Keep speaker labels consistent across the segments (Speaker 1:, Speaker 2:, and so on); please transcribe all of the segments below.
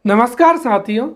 Speaker 1: नमस्कार साथियों,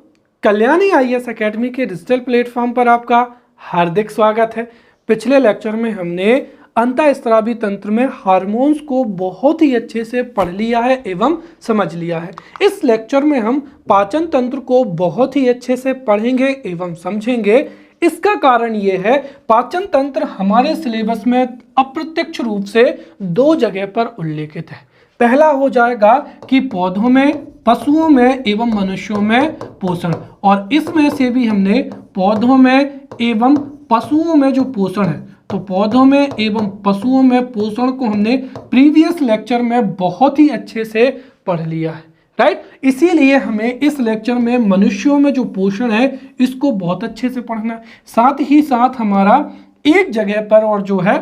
Speaker 1: Kalyani IAS academy के डिजिटल प्लेटफॉर्म पर आपका हार्दिक स्वागत है। पिछले लेक्चर में हमने अंतःस्रावी तंत्र में हार्मोन्स को बहुत ही अच्छे से पढ़ लिया है एवं समझ लिया है। इस लेक्चर में हम पाचन तंत्र को बहुत ही अच्छे से पढ़ेंगे एवं समझेंगे। इसका कारण ये है, पाचन तंत्र हमारे सिलेबस में अप्रत्यक्ष रूप से दो जगह पर उल्लेखित है। पहला हो जाएगा कि पौधों में, पशुओं में एवं मनुष्यों में पोषण, और इसमें से भी हमने पौधों में एवं पशुओं में जो पोषण है, तो पौधों में एवं पशुओं में पोषण को हमने प्रीवियस लेक्चर में बहुत ही अच्छे से पढ़ लिया है, राइट। इसीलिए हमें इस लेक्चर में मनुष्यों में जो पोषण है इसको बहुत अच्छे से पढ़ना है। साथ ही साथ हमारा एक जगह पर और जो है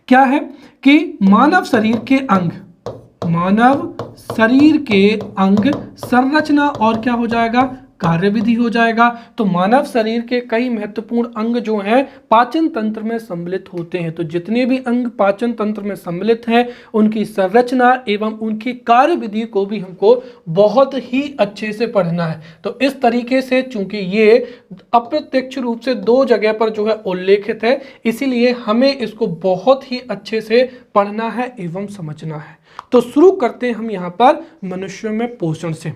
Speaker 1: क्या है कि मानव शरीर के अंग, मानव शरीर के अंग, संरचना और क्या हो जाएगा, कार्यविधि हो जाएगा। तो मानव शरीर के कई महत्वपूर्ण अंग जो हैं पाचन तंत्र में सम्मिलित होते हैं। तो जितने भी अंग पाचन तंत्र में सम्मिलित हैं उनकी संरचना एवं उनकी कार्यविधि को भी हमको बहुत ही अच्छे से पढ़ना है। तो इस तरीके से चूंकि ये अप्रत्यक्ष रूप से दो जगह पर जो है उल्लेखित है, इसीलिए हमें इसको बहुत ही अच्छे से पढ़ना है एवं समझना है। तो शुरू करते हैं हम यहाँ पर मनुष्यों में पोषण से।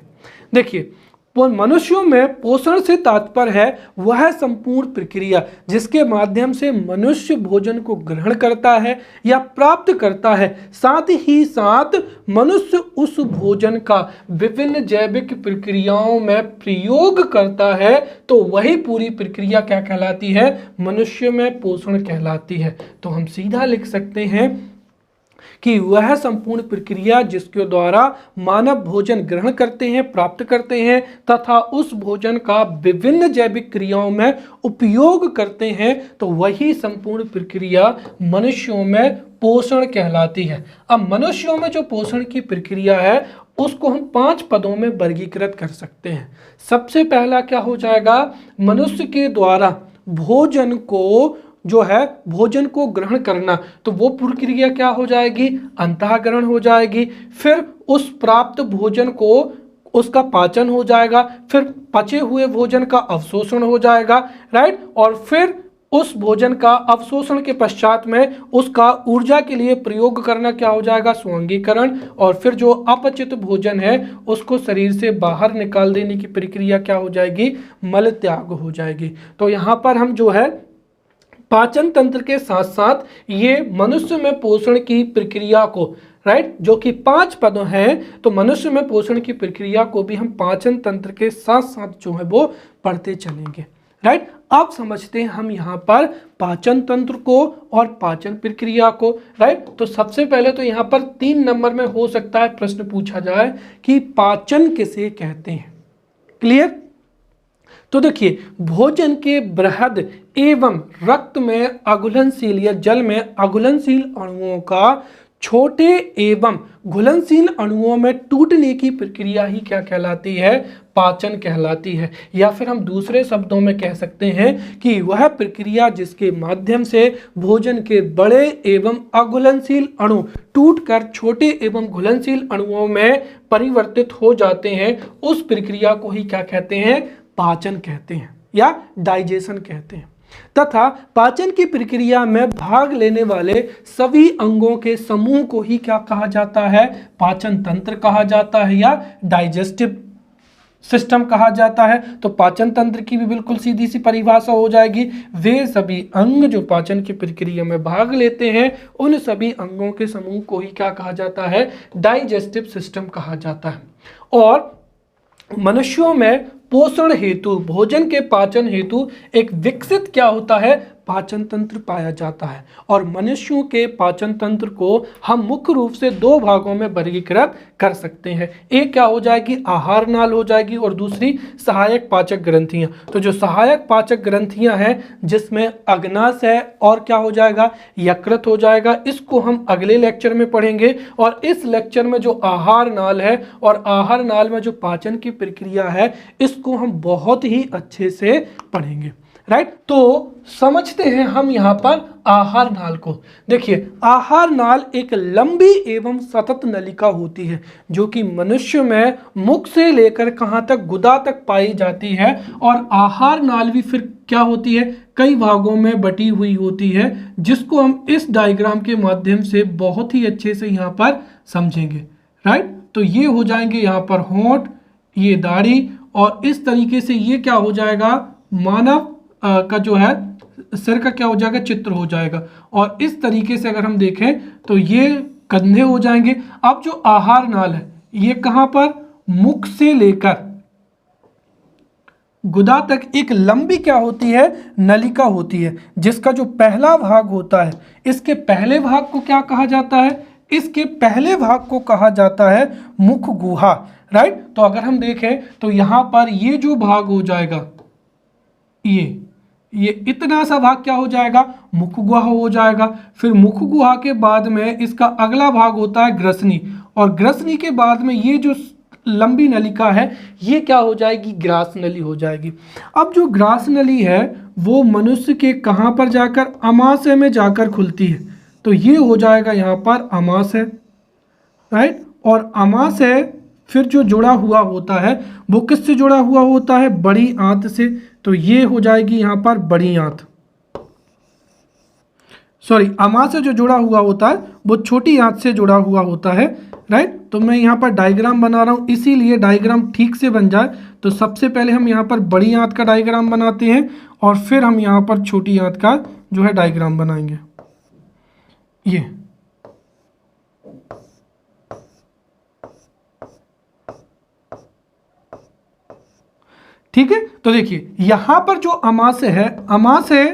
Speaker 1: देखिए, मनुष्यों में पोषण से तात्पर्य है वह संपूर्ण प्रक्रिया जिसके माध्यम से मनुष्य भोजन को ग्रहण करता है या प्राप्त करता है, साथ ही साथ मनुष्य उस भोजन का विभिन्न जैविक प्रक्रियाओं में प्रयोग करता है। तो वही पूरी प्रक्रिया क्या कहलाती है, मनुष्य में पोषण कहलाती है। तो हम सीधा लिख सकते हैं कि वह संपूर्ण प्रक्रिया जिसके द्वारा मानव भोजन ग्रहण करते हैं, प्राप्त करते हैं तथा उस भोजन का विभिन्न जैविक क्रियाओं में उपयोग करते हैं, तो वही संपूर्ण प्रक्रिया मनुष्यों में पोषण कहलाती है। अब मनुष्यों में जो पोषण की प्रक्रिया है उसको हम 5 पदों में वर्गीकृत कर सकते हैं। सबसे पहला क्या हो जाएगा, मनुष्य के द्वारा भोजन को जो है भोजन को ग्रहण करना, तो वो प्रक्रिया क्या हो जाएगी, अंतःग्रहण हो जाएगी। फिर उस प्राप्त भोजन को उसका पाचन हो जाएगा, फिर पचे हुए भोजन का अवशोषण हो जाएगा, राइट। और फिर उस भोजन का अवशोषण के पश्चात में उसका ऊर्जा के लिए प्रयोग करना क्या हो जाएगा, स्वांगीकरण। और फिर जो अपचित भोजन है उसको शरीर से बाहर निकाल देने की प्रक्रिया क्या हो जाएगी, मल त्याग हो जाएगी। तो यहाँ पर हम जो है पाचन तंत्र के साथ साथ ये मनुष्य में पोषण की प्रक्रिया को, राइट, जो कि 5 पदों हैं, तो मनुष्य में पोषण की प्रक्रिया को भी हम पाचन तंत्र के साथ साथ जो है वो पढ़ते चलेंगे, राइट। अब समझते हैं हम यहाँ पर पाचन तंत्र को और पाचन प्रक्रिया को, राइट। तो सबसे पहले तो यहाँ पर 3 नंबर में हो सकता है प्रश्न पूछा जाए कि पाचन किसे कहते हैं, क्लियर। तो देखिए, भोजन के बृहद एवं रक्त में अघुलनशील या जल में अघुलनशील अणुओं का छोटे एवं घुलनशील अणुओं में टूटने की प्रक्रिया ही क्या कहलाती है, पाचन कहलाती है। या फिर हम दूसरे शब्दों में कह सकते हैं कि वह प्रक्रिया जिसके माध्यम से भोजन के बड़े एवं अघुलनशील अणु टूटकर छोटे एवं घुलनशील अणुओं में परिवर्तित हो जाते हैं, उस प्रक्रिया को ही क्या कहते हैं, पाचन कहते हैं या डाइजेशन कहते हैं। तथा पाचन की प्रक्रिया में भाग लेने वाले सभी अंगों के समूह को ही क्या कहा जाता है, पाचन तंत्र कहा जाता है या डाइजेस्टिव सिस्टम कहा जाता है। तो पाचन तंत्र की भी बिल्कुल सीधी सी परिभाषा हो जाएगी, वे सभी अंग जो पाचन की प्रक्रिया में भाग लेते हैं उन सभी अंगों के समूह को ही क्या कहा जाता है, डाइजेस्टिव सिस्टम कहा जाता है। और मनुष्यों में पोषण हेतु, भोजन के पाचन हेतु एक विकसित क्या होता है, पाचन तंत्र पाया जाता है। और मनुष्यों के पाचन तंत्र को हम मुख्य रूप से 2 भागों में वर्गीकृत कर सकते हैं। एक क्या हो जाएगी, आहार नाल हो जाएगी, और दूसरी सहायक पाचक ग्रंथियां। तो जो सहायक पाचक ग्रंथियां हैं जिसमें अग्नाशय है और क्या हो जाएगा, यकृत हो जाएगा, इसको हम अगले लेक्चर में पढ़ेंगे। और इस लेक्चर में जो आहार नाल है और आहार नाल में जो पाचन की प्रक्रिया है इसको हम बहुत ही अच्छे से पढ़ेंगे, राइट। तो समझते हैं हम यहाँ पर आहार नाल को। देखिए, आहार नाल एक लंबी एवं सतत नलिका होती है जो कि मनुष्य में मुख से लेकर कहाँ तक, गुदा तक पाई जाती है। और आहार नाल भी फिर क्या होती है, कई भागों में बटी हुई होती है, जिसको हम इस डायग्राम के माध्यम से बहुत ही अच्छे से यहाँ पर समझेंगे। राइट, तो ये हो जाएंगे यहाँ पर होंठ, ये दाढ़ी, और इस तरीके से ये क्या हो जाएगा, मानव का जो है सिर का क्या हो जाएगा, चित्र हो जाएगा। और इस तरीके से अगर हम देखें तो ये कंधे हो जाएंगे। अब जो आहार नाल है ये कहां पर, मुख से लेकर गुदा तक एक लंबी क्या होती है, नलिका होती है, जिसका जो पहला भाग होता है, इसके पहले भाग को क्या कहा जाता है, इसके पहले भाग को कहा जाता है मुख गुहा। राइट, तो अगर हम देखें तो यहां पर ये जो भाग हो जाएगा, ये इतना सा भाग क्या हो जाएगा, मुख गुहा हो जाएगा। फिर मुख गुहा के बाद में इसका अगला भाग होता है ग्रसनी, और ग्रसनी के बाद में ये जो लंबी नलिका है ये क्या हो जाएगी, ग्रास नली हो जाएगी। अब जो ग्रास नली है वो मनुष्य के कहाँ पर जाकर, अमाशय में जाकर खुलती है। तो ये हो जाएगा यहाँ पर अमाशय। राइट, और अमाशय फिर जो जुड़ा हुआ होता है वो किससे जुड़ा हुआ होता है, बड़ी आंत से। तो ये हो जाएगी यहाँ पर बड़ी आंत, सॉरी, अमाशय जो जुड़ा हुआ होता है वो छोटी आंत से जुड़ा हुआ होता है। राइट, तो मैं यहाँ पर डायग्राम बना रहा हूँ, इसीलिए डायग्राम ठीक से बन जाए तो सबसे पहले हम यहाँ पर बड़ी आंत का डायग्राम बनाते हैं और फिर हम यहाँ पर छोटी आंत का जो है डायग्राम बनाएंगे। ये ठीक है, तो देखिए यहां पर जो अमाशय है, अमाशय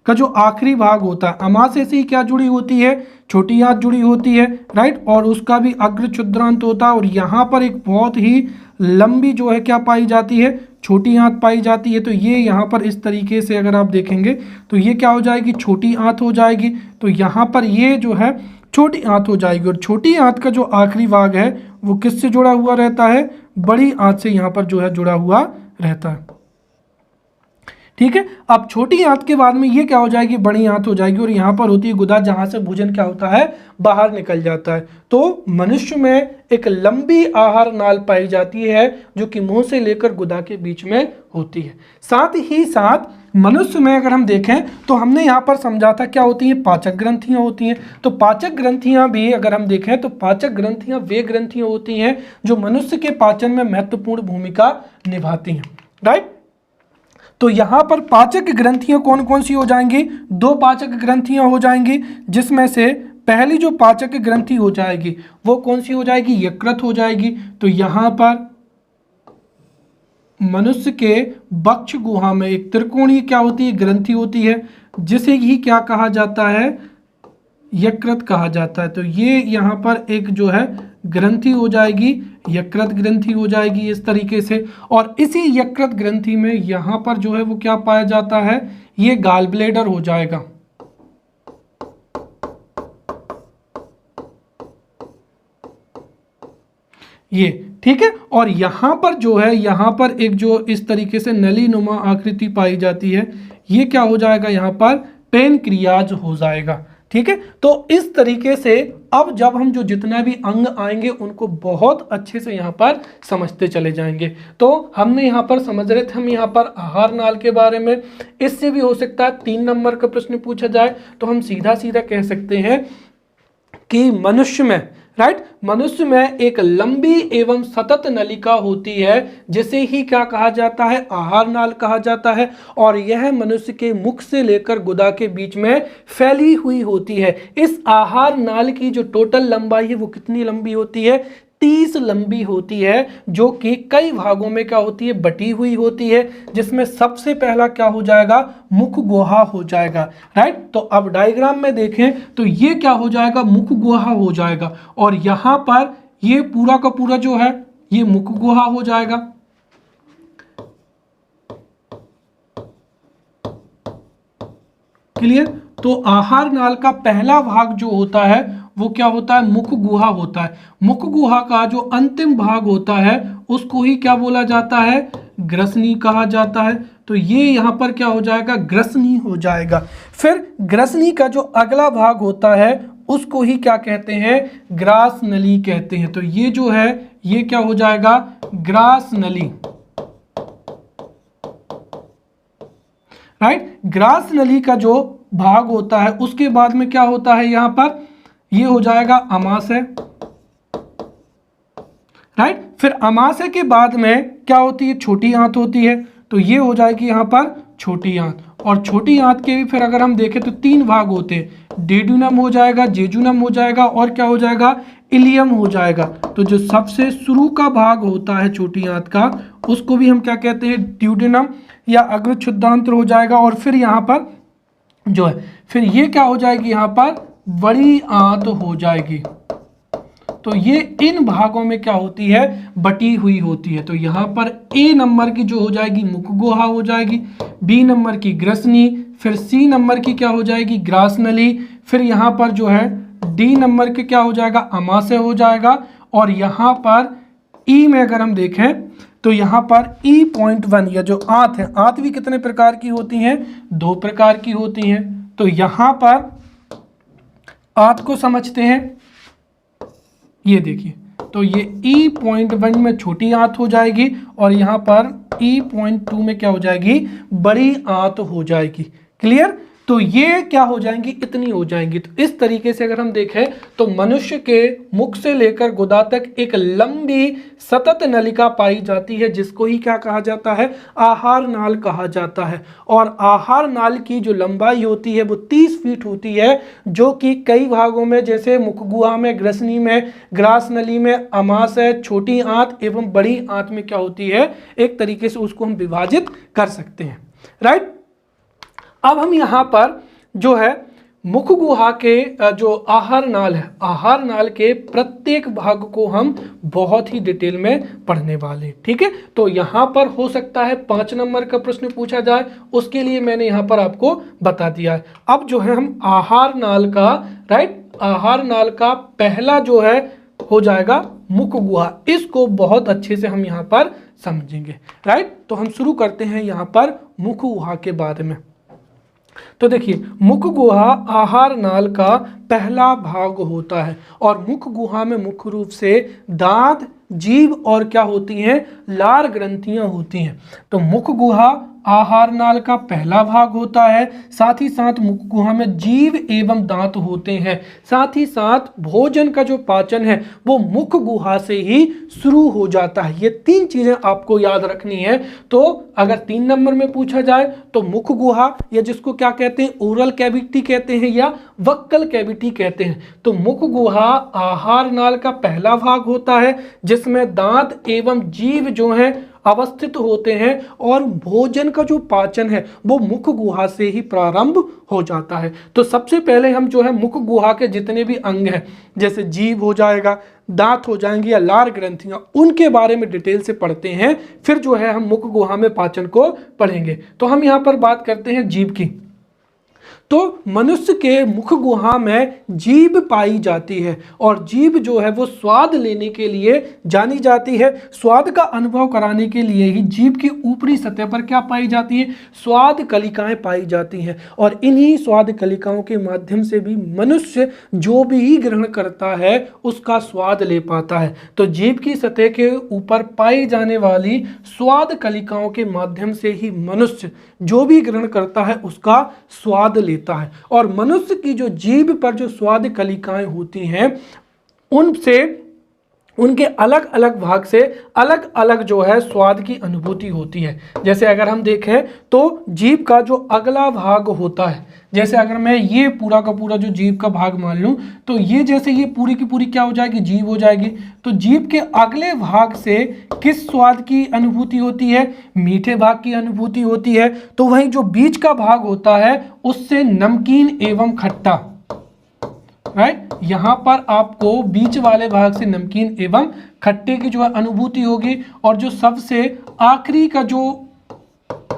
Speaker 1: का जो आखिरी भाग होता है, अमाशय से ही क्या जुड़ी होती है, छोटी आंत जुड़ी होती है। राइट, और उसका भी अग्र क्षुद्रांत होता है, और यहाँ पर एक बहुत ही लंबी जो है क्या पाई जाती है, छोटी आंत पाई जाती है। तो ये यहाँ पर इस तरीके से अगर आप देखेंगे तो ये क्या हो जाएगी, छोटी आंत हो जाएगी। तो यहाँ पर ये जो है छोटी आंत हो जाएगी, और छोटी आंत का जो आखिरी भाग है वो किससे जुड़ा हुआ रहता है, बड़ी आंत से यहाँ पर जो है जुड़ा हुआ रहता है। ठीक है, अब छोटी आंत के बाद में ये क्या हो जाएगी, बड़ी आंत हो जाएगी, और यहाँ पर होती है गुदा, जहां से भोजन क्या होता है, बाहर निकल जाता है। तो मनुष्य में एक लंबी आहार नाल पाई जाती है जो कि मुंह से लेकर गुदा के बीच में होती है। साथ ही साथ मनुष्य में अगर हम देखें तो हमने यहाँ पर समझा था क्या होती हैं, पाचक ग्रंथियां होती हैं। तो पाचक ग्रंथियां भी अगर हम देखें तो पाचक ग्रंथियां वे ग्रंथियां होती हैं जो मनुष्य के पाचन में महत्वपूर्ण भूमिका निभाती हैं। राइट, तो यहां पर पाचक ग्रंथियां कौन कौन सी हो जाएंगी, दो पाचक ग्रंथियां हो जाएंगी, जिसमें से पहली जो पाचक ग्रंथि हो जाएगी वो कौन सी हो जाएगी, यकृत हो जाएगी। तो यहां पर मनुष्य के वक्ष गुहा में एक त्रिकोणीय क्या होती है, ग्रंथि होती है, जिसे ही क्या कहा जाता है, यकृत कहा जाता है। तो ये यहाँ पर एक जो है ग्रंथि हो जाएगी, यकृत ग्रंथि हो जाएगी इस तरीके से। और इसी यकृत ग्रंथि में यहाँ पर जो है वो क्या पाया जाता है, ये गाल ब्लेडर हो जाएगा। ये ठीक है, और यहाँ पर जो है, यहाँ पर एक जो इस तरीके से नली नुमा आकृति पाई जाती है, ये क्या हो जाएगा, यहाँ पर पेनक्रियाज हो जाएगा। ठीक है, तो इस तरीके से अब जब हम जो जितना भी अंग आएंगे उनको बहुत अच्छे से यहाँ पर समझते चले जाएंगे। तो हमने यहाँ पर समझ रहे थे हम यहाँ पर आहार नाल के बारे में। इससे भी हो सकता है 3 नंबर का प्रश्न पूछा जाए, तो हम सीधा सीधा कह सकते हैं कि मनुष्य में, राइट, मनुष्य में एक लंबी एवं सतत नलिका होती है जिसे ही क्या कहा जाता है, आहार नाल कहा जाता है। और यह मनुष्य के मुख से लेकर गुदा के बीच में फैली हुई होती है। इस आहार नाल की जो टोटल लंबाई है वो कितनी लंबी होती है, 30 लंबी होती है, जो कि कई भागों में क्या होती है, बटी हुई होती है, जिसमें सबसे पहला क्या हो जाएगा, मुख गुहा हो जाएगा। राइट, तो अब डायग्राम में देखें तो ये क्या हो जाएगा, मुख गुहा हो जाएगा, और यहां पर ये पूरा का पूरा जो है ये मुख गुहा हो जाएगा। क्लियर, तो आहार नाल का पहला भाग जो होता है वो क्या होता है, मुख गुहा होता है। मुख गुहा का जो अंतिम भाग होता है उसको ही क्या बोला जाता है, ग्रसनी कहा जाता है। तो ये यहाँ पर क्या हो जाएगा, ग्रसनी हो जाएगा। फिर ग्रसनी का जो अगला भाग होता है उसको ही क्या कहते हैं, ग्रास नली कहते हैं। तो ये जो है ये क्या हो जाएगा, ग्रास नली, राइट। ग्रास नली का जो भाग होता है उसके बाद में क्या होता है, यहां पर ये हो जाएगा अमाशय, राइट। फिर अमाशय के बाद में क्या होती है, छोटी आंत होती है। तो ये हो जाएगी यहां पर छोटी आंत, और छोटी आंत के भी फिर अगर हम देखें तो 3 भाग होते हैं, डेड्यूनम हो जाएगा, जेजुनम हो जाएगा, और क्या हो जाएगा, इलियम हो जाएगा। तो जो सबसे शुरू का भाग होता है छोटी आंत का उसको भी हम क्या कहते हैं, ड्यूडेनम या अग्रक्षुद्धांत्र हो जाएगा। और फिर यहाँ पर जो है फिर ये क्या हो जाएगी, यहाँ पर बड़ी आंत हो जाएगी। तो ये इन भागों में क्या होती है, बटी हुई होती है। तो यहाँ पर ए नंबर की जो हो जाएगी मुख गुहा हो जाएगी, बी नंबर की ग्रसनी, फिर सी नंबर की क्या हो जाएगी, ग्रास नली, फिर यहाँ पर जो है डी नंबर के क्या हो जाएगा, अमाशय हो जाएगा। और यहाँ पर ई में अगर हम देखें तो यहाँ पर E.1 या जो आंत है, आंत भी कितने प्रकार की होती हैं, 2 प्रकार की होती हैं। तो यहाँ पर आंत को समझते हैं, ये देखिए, तो ये E.1 में छोटी आंत हो जाएगी और यहाँ पर E.2 में क्या हो जाएगी, बड़ी आंत हो जाएगी। क्लियर। तो ये क्या हो जाएंगी, इतनी हो जाएंगी। तो इस तरीके से अगर हम देखें तो मनुष्य के मुख से लेकर गुदा तक एक लंबी सतत नलिका पाई जाती है, जिसको ही क्या कहा जाता है, आहार नाल कहा जाता है। और आहार नाल की जो लंबाई होती है वो 30 फीट होती है, जो कि कई भागों में जैसे मुख गुहा में, ग्रसनी में, ग्रास नली में, अमाशय, छोटी आंत एवं बड़ी आंत में क्या होती है, एक तरीके से उसको हम विभाजित कर सकते हैं, राइट। अब हम यहाँ पर जो है मुख गुहा के जो आहार नाल है, आहार नाल के प्रत्येक भाग को हम बहुत ही डिटेल में पढ़ने वाले हैं, ठीक है। तो यहाँ पर हो सकता है 5 नंबर का प्रश्न पूछा जाए, उसके लिए मैंने यहाँ पर आपको बता दिया है। अब जो है हम आहार नाल का, राइट, आहार नाल का पहला जो है हो जाएगा मुख गुहा, इसको बहुत अच्छे से हम यहाँ पर समझेंगे, राइट। तो हम शुरू करते हैं यहाँ पर मुख गुहा के बारे में। तो देखिए, मुख गुहा आहार नाल का पहला भाग होता है और मुख गुहा में मुख्य रूप से दांत, जीभ और क्या होती हैं, लार ग्रंथियां होती हैं। तो मुख गुहा आहार नाल का पहला भाग होता है, साथ ही साथ मुख गुहा में जीभ एवं दांत होते हैं। साथ ही साथ भोजन का जो पाचन है वो मुख गुहा से ही शुरू हो जाता है। ये 3 चीजें आपको याद रखनी है। तो अगर 3 नंबर में पूछा जाए तो मुख गुहा, या जिसको क्या कहते हैं, ओरल कैविटी कहते हैं या वक्कल कैविटी कहते हैं। तो मुख गुहा आहार नाल का पहला भाग होता है, जिसमें दांत एवं जीभ जो है अवस्थित होते हैं और भोजन का जो पाचन है वो मुख गुहा से ही प्रारंभ हो जाता है। तो सबसे पहले हम जो है मुख गुहा के जितने भी अंग हैं, जैसे जीभ हो जाएगा, दांत हो जाएंगे या लार ग्रंथियां, उनके बारे में डिटेल से पढ़ते हैं। फिर जो है हम मुख गुहा में पाचन को पढ़ेंगे। तो हम यहाँ पर बात करते हैं जीभ की। तो मनुष्य के मुख गुहा में जीभ पाई जाती है और जीभ जो है वो स्वाद लेने के लिए जानी जाती है। स्वाद का अनुभव कराने के लिए ही जीभ की ऊपरी सतह पर क्या पाई जाती है, स्वाद कलिकाएं पाई जाती हैं। और इन्हीं स्वाद कलिकाओं के माध्यम से भी मनुष्य जो भी ग्रहण करता है उसका स्वाद ले पाता है। तो जीभ की सतह के ऊपर पाई जाने वाली स्वाद कलिकाओं के माध्यम से ही मनुष्य जो भी ग्रहण करता है उसका स्वाद लेता है। और मनुष्य की जो जीभ पर जो स्वाद कलिकाएं होती हैं उनसे, उनके अलग अलग भाग से अलग अलग जो है स्वाद की अनुभूति होती है। जैसे अगर हम देखें तो जीभ का जो अगला भाग होता है, जैसे अगर मैं ये पूरा का पूरा जो जीभ का भाग मान लूं तो ये जैसे ये पूरी की पूरी क्या हो जाएगी, जीभ हो जाएगी। तो जीभ के अगले भाग से किस स्वाद की अनुभूति होती है, मीठे भाग की अनुभूति होती है। तो वहीं जो बीच का भाग होता है उससे नमकीन एवं खट्टा, राइट, यहां पर आपको बीच वाले भाग से नमकीन एवं खट्टे की जो है अनुभूति होगी। और जो सबसे आखिरी का जो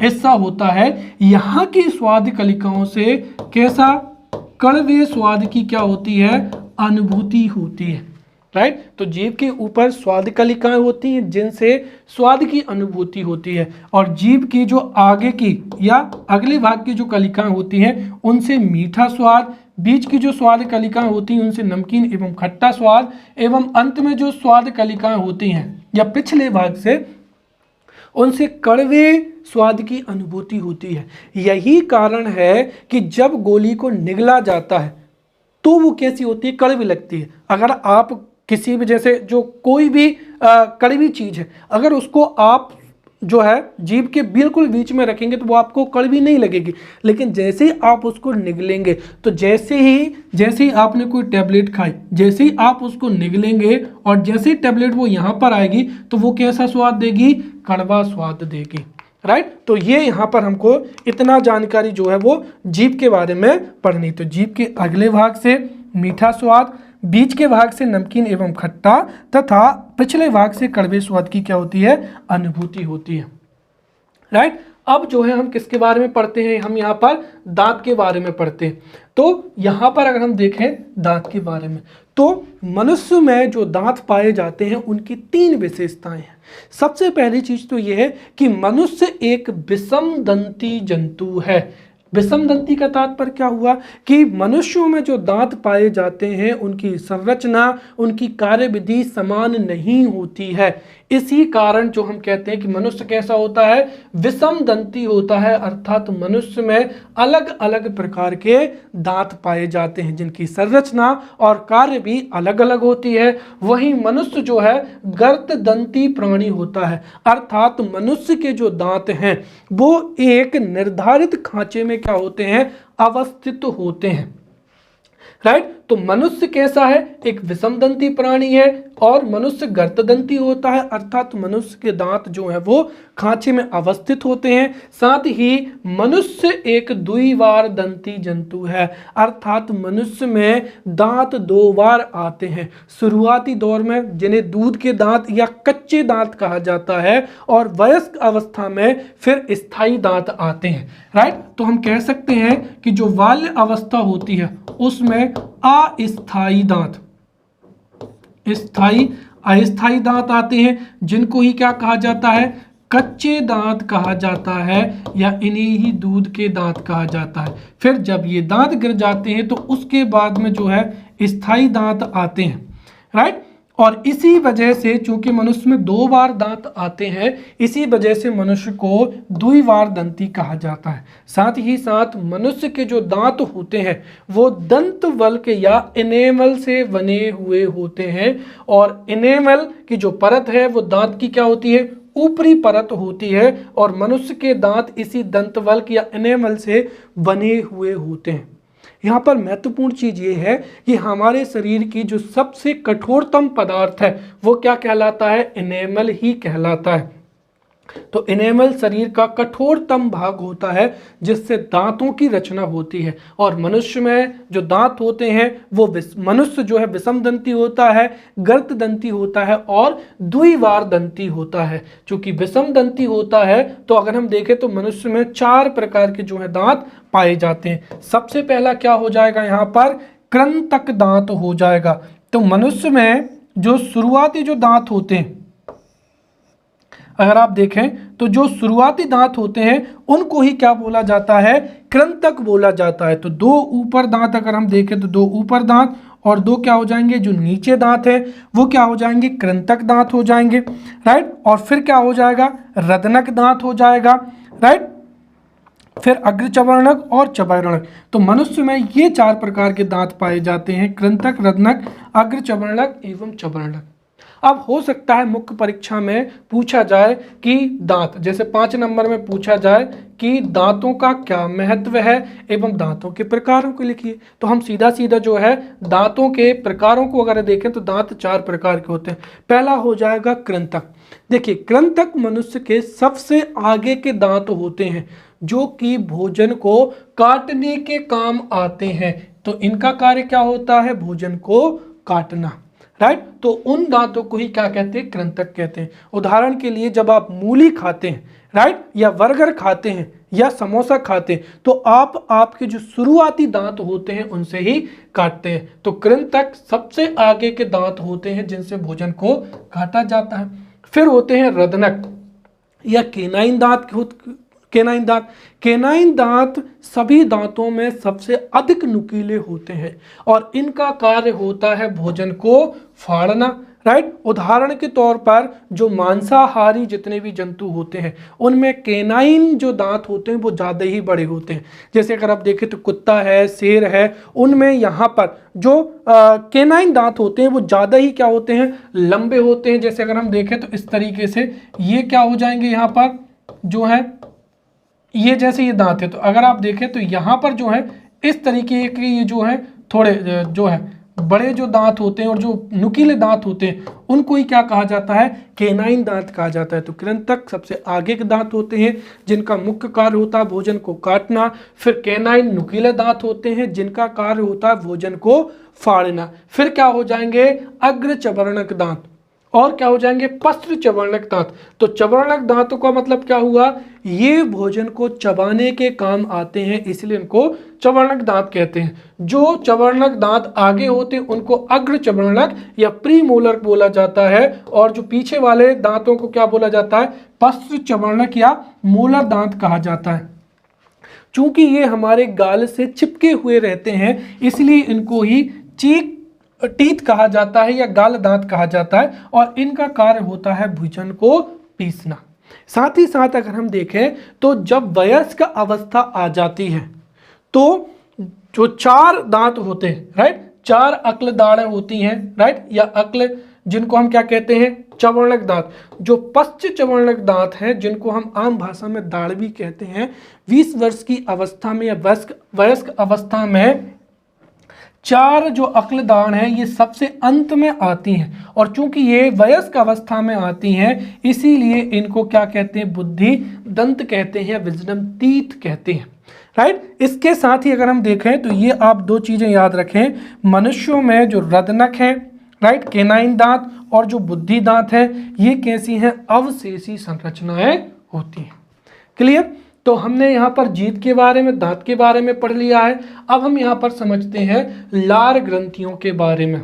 Speaker 1: हिस्सा होता है यहाँ की स्वाद कलिकाओं से कैसा, कड़वे स्वाद की क्या होती है, अनुभूति होती है। राइट। तो जीभ के ऊपर स्वाद कलिकाएं होती हैं जिनसे स्वाद की अनुभूति होती है, और जीभ की जो आगे की या अगले भाग की जो कलिकाएं होती हैं उनसे मीठा स्वाद, बीच की जो स्वाद कलिकाएं होती हैं उनसे नमकीन एवं खट्टा स्वाद, एवं अंत में जो स्वाद कलिकाएं होती हैं या पिछले भाग से उनसे कड़वे स्वाद की अनुभूति होती है। यही कारण है कि जब गोली को निगला जाता है तो वो कैसी होती है, कड़वी लगती है। अगर आप किसी भी जैसे जो कोई भी कड़वी चीज़ है, अगर उसको आप जो है जीभ के बिल्कुल बीच में रखेंगे तो वो आपको कड़वी नहीं लगेगी, लेकिन जैसे ही आप उसको निगलेंगे तो जैसे ही आपने कोई टैबलेट खाई, जैसे ही आप उसको निगलेंगे और जैसे ही टैबलेट वो यहाँ पर आएगी तो वो कैसा स्वाद देगी, कड़वा स्वाद देगी, राइट। तो ये यहाँ पर हमको इतना जानकारी जो है वो जीभ के बारे में पढ़नी। तो जीभ के अगले भाग से मीठा स्वाद, बीच के भाग से नमकीन एवं खट्टा तथा पिछले भाग से कड़वे स्वाद की क्या होती है, अनुभूति होती है, राइट। अब जो है हम किसके बारे में पढ़ते हैं, हम यहाँ पर दांत के बारे में पढ़ते हैं। तो यहाँ पर अगर हम देखें दांत के बारे में, तो मनुष्य में जो दांत पाए जाते हैं उनकी 3 विशेषताएं हैं। सबसे पहली चीज तो यह है कि मनुष्य एक विषमदंती जंतु है। विषमदंती का तात्पर्य क्या हुआ कि मनुष्यों में जो दांत पाए जाते हैं उनकी संरचना, उनकी कार्यविधि समान नहीं होती है। इसी कारण जो हम कहते हैं कि मनुष्य कैसा होता है, विषमदंती होता है, अर्थात मनुष्य में अलग अलग प्रकार के दांत पाए जाते हैं जिनकी संरचना और कार्य भी अलग अलग होती है। वहीं मनुष्य जो है गर्तदंती प्राणी होता है, अर्थात मनुष्य के जो दांत हैं वो एक निर्धारित खांचे में क्या होते हैं, अवस्थित होते हैं, राइट। तो मनुष्य कैसा है, एक विषमदंती प्राणी है, और मनुष्य गर्तदंती होता है, अर्थात मनुष्य के दांत जो है वो खांचे में अवस्थित होते हैं। साथ ही मनुष्य एक द्विवार दंती जंतु है, अर्थात मनुष्य में दांत 2 बार आते हैं। शुरुआती दौर में जिन्हें दूध के दांत या कच्चे दांत कहा जाता है, और वयस्क अवस्था में फिर स्थायी दांत आते हैं, राइट। तो हम कह सकते हैं कि जो बाल्य अवस्था होती है उसमें अस्थायी दांत, स्थायी अस्थायी दांत आते हैं, जिनको ही क्या कहा जाता है, कच्चे दांत कहा जाता है, या इन्हें ही दूध के दांत कहा जाता है। फिर जब ये दांत गिर जाते हैं तो उसके बाद में जो है स्थायी दांत आते हैं, राइट। और इसी वजह से चूंकि मनुष्य में 2 बार दांत आते हैं, इसी वजह से मनुष्य को द्विवार दंती कहा जाता है। साथ ही साथ मनुष्य के जो दांत होते हैं वो दंत वल्क या इनेमल से बने हुए होते हैं, और इनेमल की जो परत है वो दांत की क्या होती है, ऊपरी परत होती है, और मनुष्य के दांत इसी दंतवल्क या इनेमल से बने हुए होते हैं। यहाँ पर महत्वपूर्ण चीज ये है कि हमारे शरीर की जो सबसे कठोरतम पदार्थ है वो क्या कहलाता है, इनेमल ही कहलाता है। तो इनेमल शरीर का कठोरतम भाग होता है जिससे दांतों की रचना होती है, और मनुष्य में जो दांत होते हैं वो मनुष्य जो है विषमदंती होता है, गर्तदंती होता है और द्विवार दंती होता है। चूंकि विषमदंती होता है तो अगर हम देखें तो मनुष्य में 4 प्रकार के जो है दांत पाए जाते हैं। सबसे पहला क्या हो जाएगा, यहाँ पर कृंतक दांत हो जाएगा। तो मनुष्य में जो शुरुआती जो दांत होते हैं, अगर आप देखें तो जो शुरुआती दांत होते हैं उनको ही क्या बोला जाता है, कृंतक बोला जाता है। तो 2 ऊपर दांत अगर हम देखें तो 2 ऊपर दांत और 2 क्या हो जाएंगे, जो नीचे दांत है वो क्या हो जाएंगे, कृंतक दांत हो जाएंगे, राइट। और फिर क्या हो जाएगा, रदनक दांत हो जाएगा, राइट। फिर अग्रचवर्णक और चवर्णक। तो मनुष्य में ये 4 प्रकार के दांत पाए जाते हैं, कृंतक, रदनक, अग्रचवर्णक एवं चवर्णक। अब हो सकता है मुख्य परीक्षा में पूछा जाए कि दांत, जैसे 5 नंबर में पूछा जाए कि दांतों का क्या महत्व है एवं दांतों के प्रकारों को लिखिए। तो हम सीधा सीधा जो है दांतों के प्रकारों को अगर देखें तो दांत 4 प्रकार के होते हैं। पहला हो जाएगा कृंतक। देखिए, कृंतक मनुष्य के सबसे आगे के दांत होते हैं जो कि भोजन को काटने के काम आते हैं। तो इनका कार्य क्या होता है, भोजन को काटना, राइट। तो उन दांतों को ही क्या कहते हैं, कृंतक कहते हैं। उदाहरण के लिए जब आप मूली खाते हैं, राइट, या बर्गर खाते हैं या समोसा खाते हैं तो आप आपके जो शुरुआती दांत होते हैं उनसे ही काटते हैं। तो कृंतक सबसे आगे के दांत होते हैं जिनसे भोजन को काटा जाता है। फिर होते हैं रदनक या केनाइन दांत। केनाइन दांत सभी दांतों में सबसे अधिक नुकीले होते हैं और इनका कार्य होता है भोजन को फाड़ना, राइट। उदाहरण के तौर पर जो मांसाहारी जितने भी जंतु होते हैं उनमें केनाइन जो दांत होते हैं वो ज़्यादा ही बड़े होते हैं। जैसे अगर आप देखें तो कुत्ता है, शेर है, उनमें यहाँ पर जो केनाइन दांत होते हैं वो ज़्यादा ही क्या होते हैं, लंबे होते हैं। जैसे अगर हम देखें तो इस तरीके से ये क्या हो जाएंगे, यहाँ पर जो है ये जैसे ये दांत है तो अगर आप देखें तो यहाँ पर जो है इस तरीके के ये जो है थोड़े जो है बड़े जो दांत होते हैं और जो नुकीले दांत होते हैं उनको ही क्या कहा जाता है, केनाइन दांत कहा जाता है। तो कृंतक सबसे आगे के दांत होते हैं जिनका मुख्य कार्य होता है भोजन को काटना। फिर केनाइन नुकीले दांत होते हैं जिनका कार्य होता है भोजन को फाड़ना। फिर क्या हो जाएंगे, अग्र चवर्णक दांत और क्या हो जाएंगे, पश्च चवर्णक दांत। तो चवर्णक दांतों का मतलब क्या हुआ, ये भोजन को चबाने के काम आते हैं इसलिए इनको चवर्णक दांत कहते हैं। जो चवर्णक दांत आगे होते हैं उनको अग्र चवर्णक या प्रीमोलर बोला जाता है और जो पीछे वाले दांतों को क्या बोला जाता है, पश्च चवर्णक या मोलर दांत कहा जाता है। चूंकि ये हमारे गाल से चिपके हुए रहते हैं इसलिए इनको ही टीथ कहा जाता है या गाल दांत कहा जाता है और इनका कार्य होता है भोजन को पीसना। साथ ही साथ अगर हम देखें तो जब वयस्क अवस्था आ जाती है तो जो 4 दांत होते हैं, राइट, 4 अक्ल दाढ़ें होती हैं, राइट, या अक्ल जिनको हम क्या कहते हैं, चवर्णक दांत। जो पश्च चवर्णक दांत हैं जिनको हम आम भाषा में दाढ़ भी कहते हैं, 20 वर्ष की अवस्था में या वयस्क अवस्था में 4 जो अक्ल दाढ़ हैं ये सबसे अंत में आती हैं और चूंकि ये वयस्क अवस्था में आती हैं इसीलिए इनको क्या कहते हैं, बुद्धि दंत कहते हैं, विजडम टीथ कहते हैं, राइट। इसके साथ ही अगर हम देखें तो ये आप 2 चीजें याद रखें, मनुष्यों में जो रदनक है, राइट, केनाइन दांत और जो बुद्धि दांत है ये कैसी हैं, अवशेषी संरचनाएं होती हैं। क्लियर। तो हमने यहाँ पर जीभ के बारे में, दांत के बारे में पढ़ लिया है। अब हम यहाँ पर समझते हैं लार ग्रंथियों के बारे में।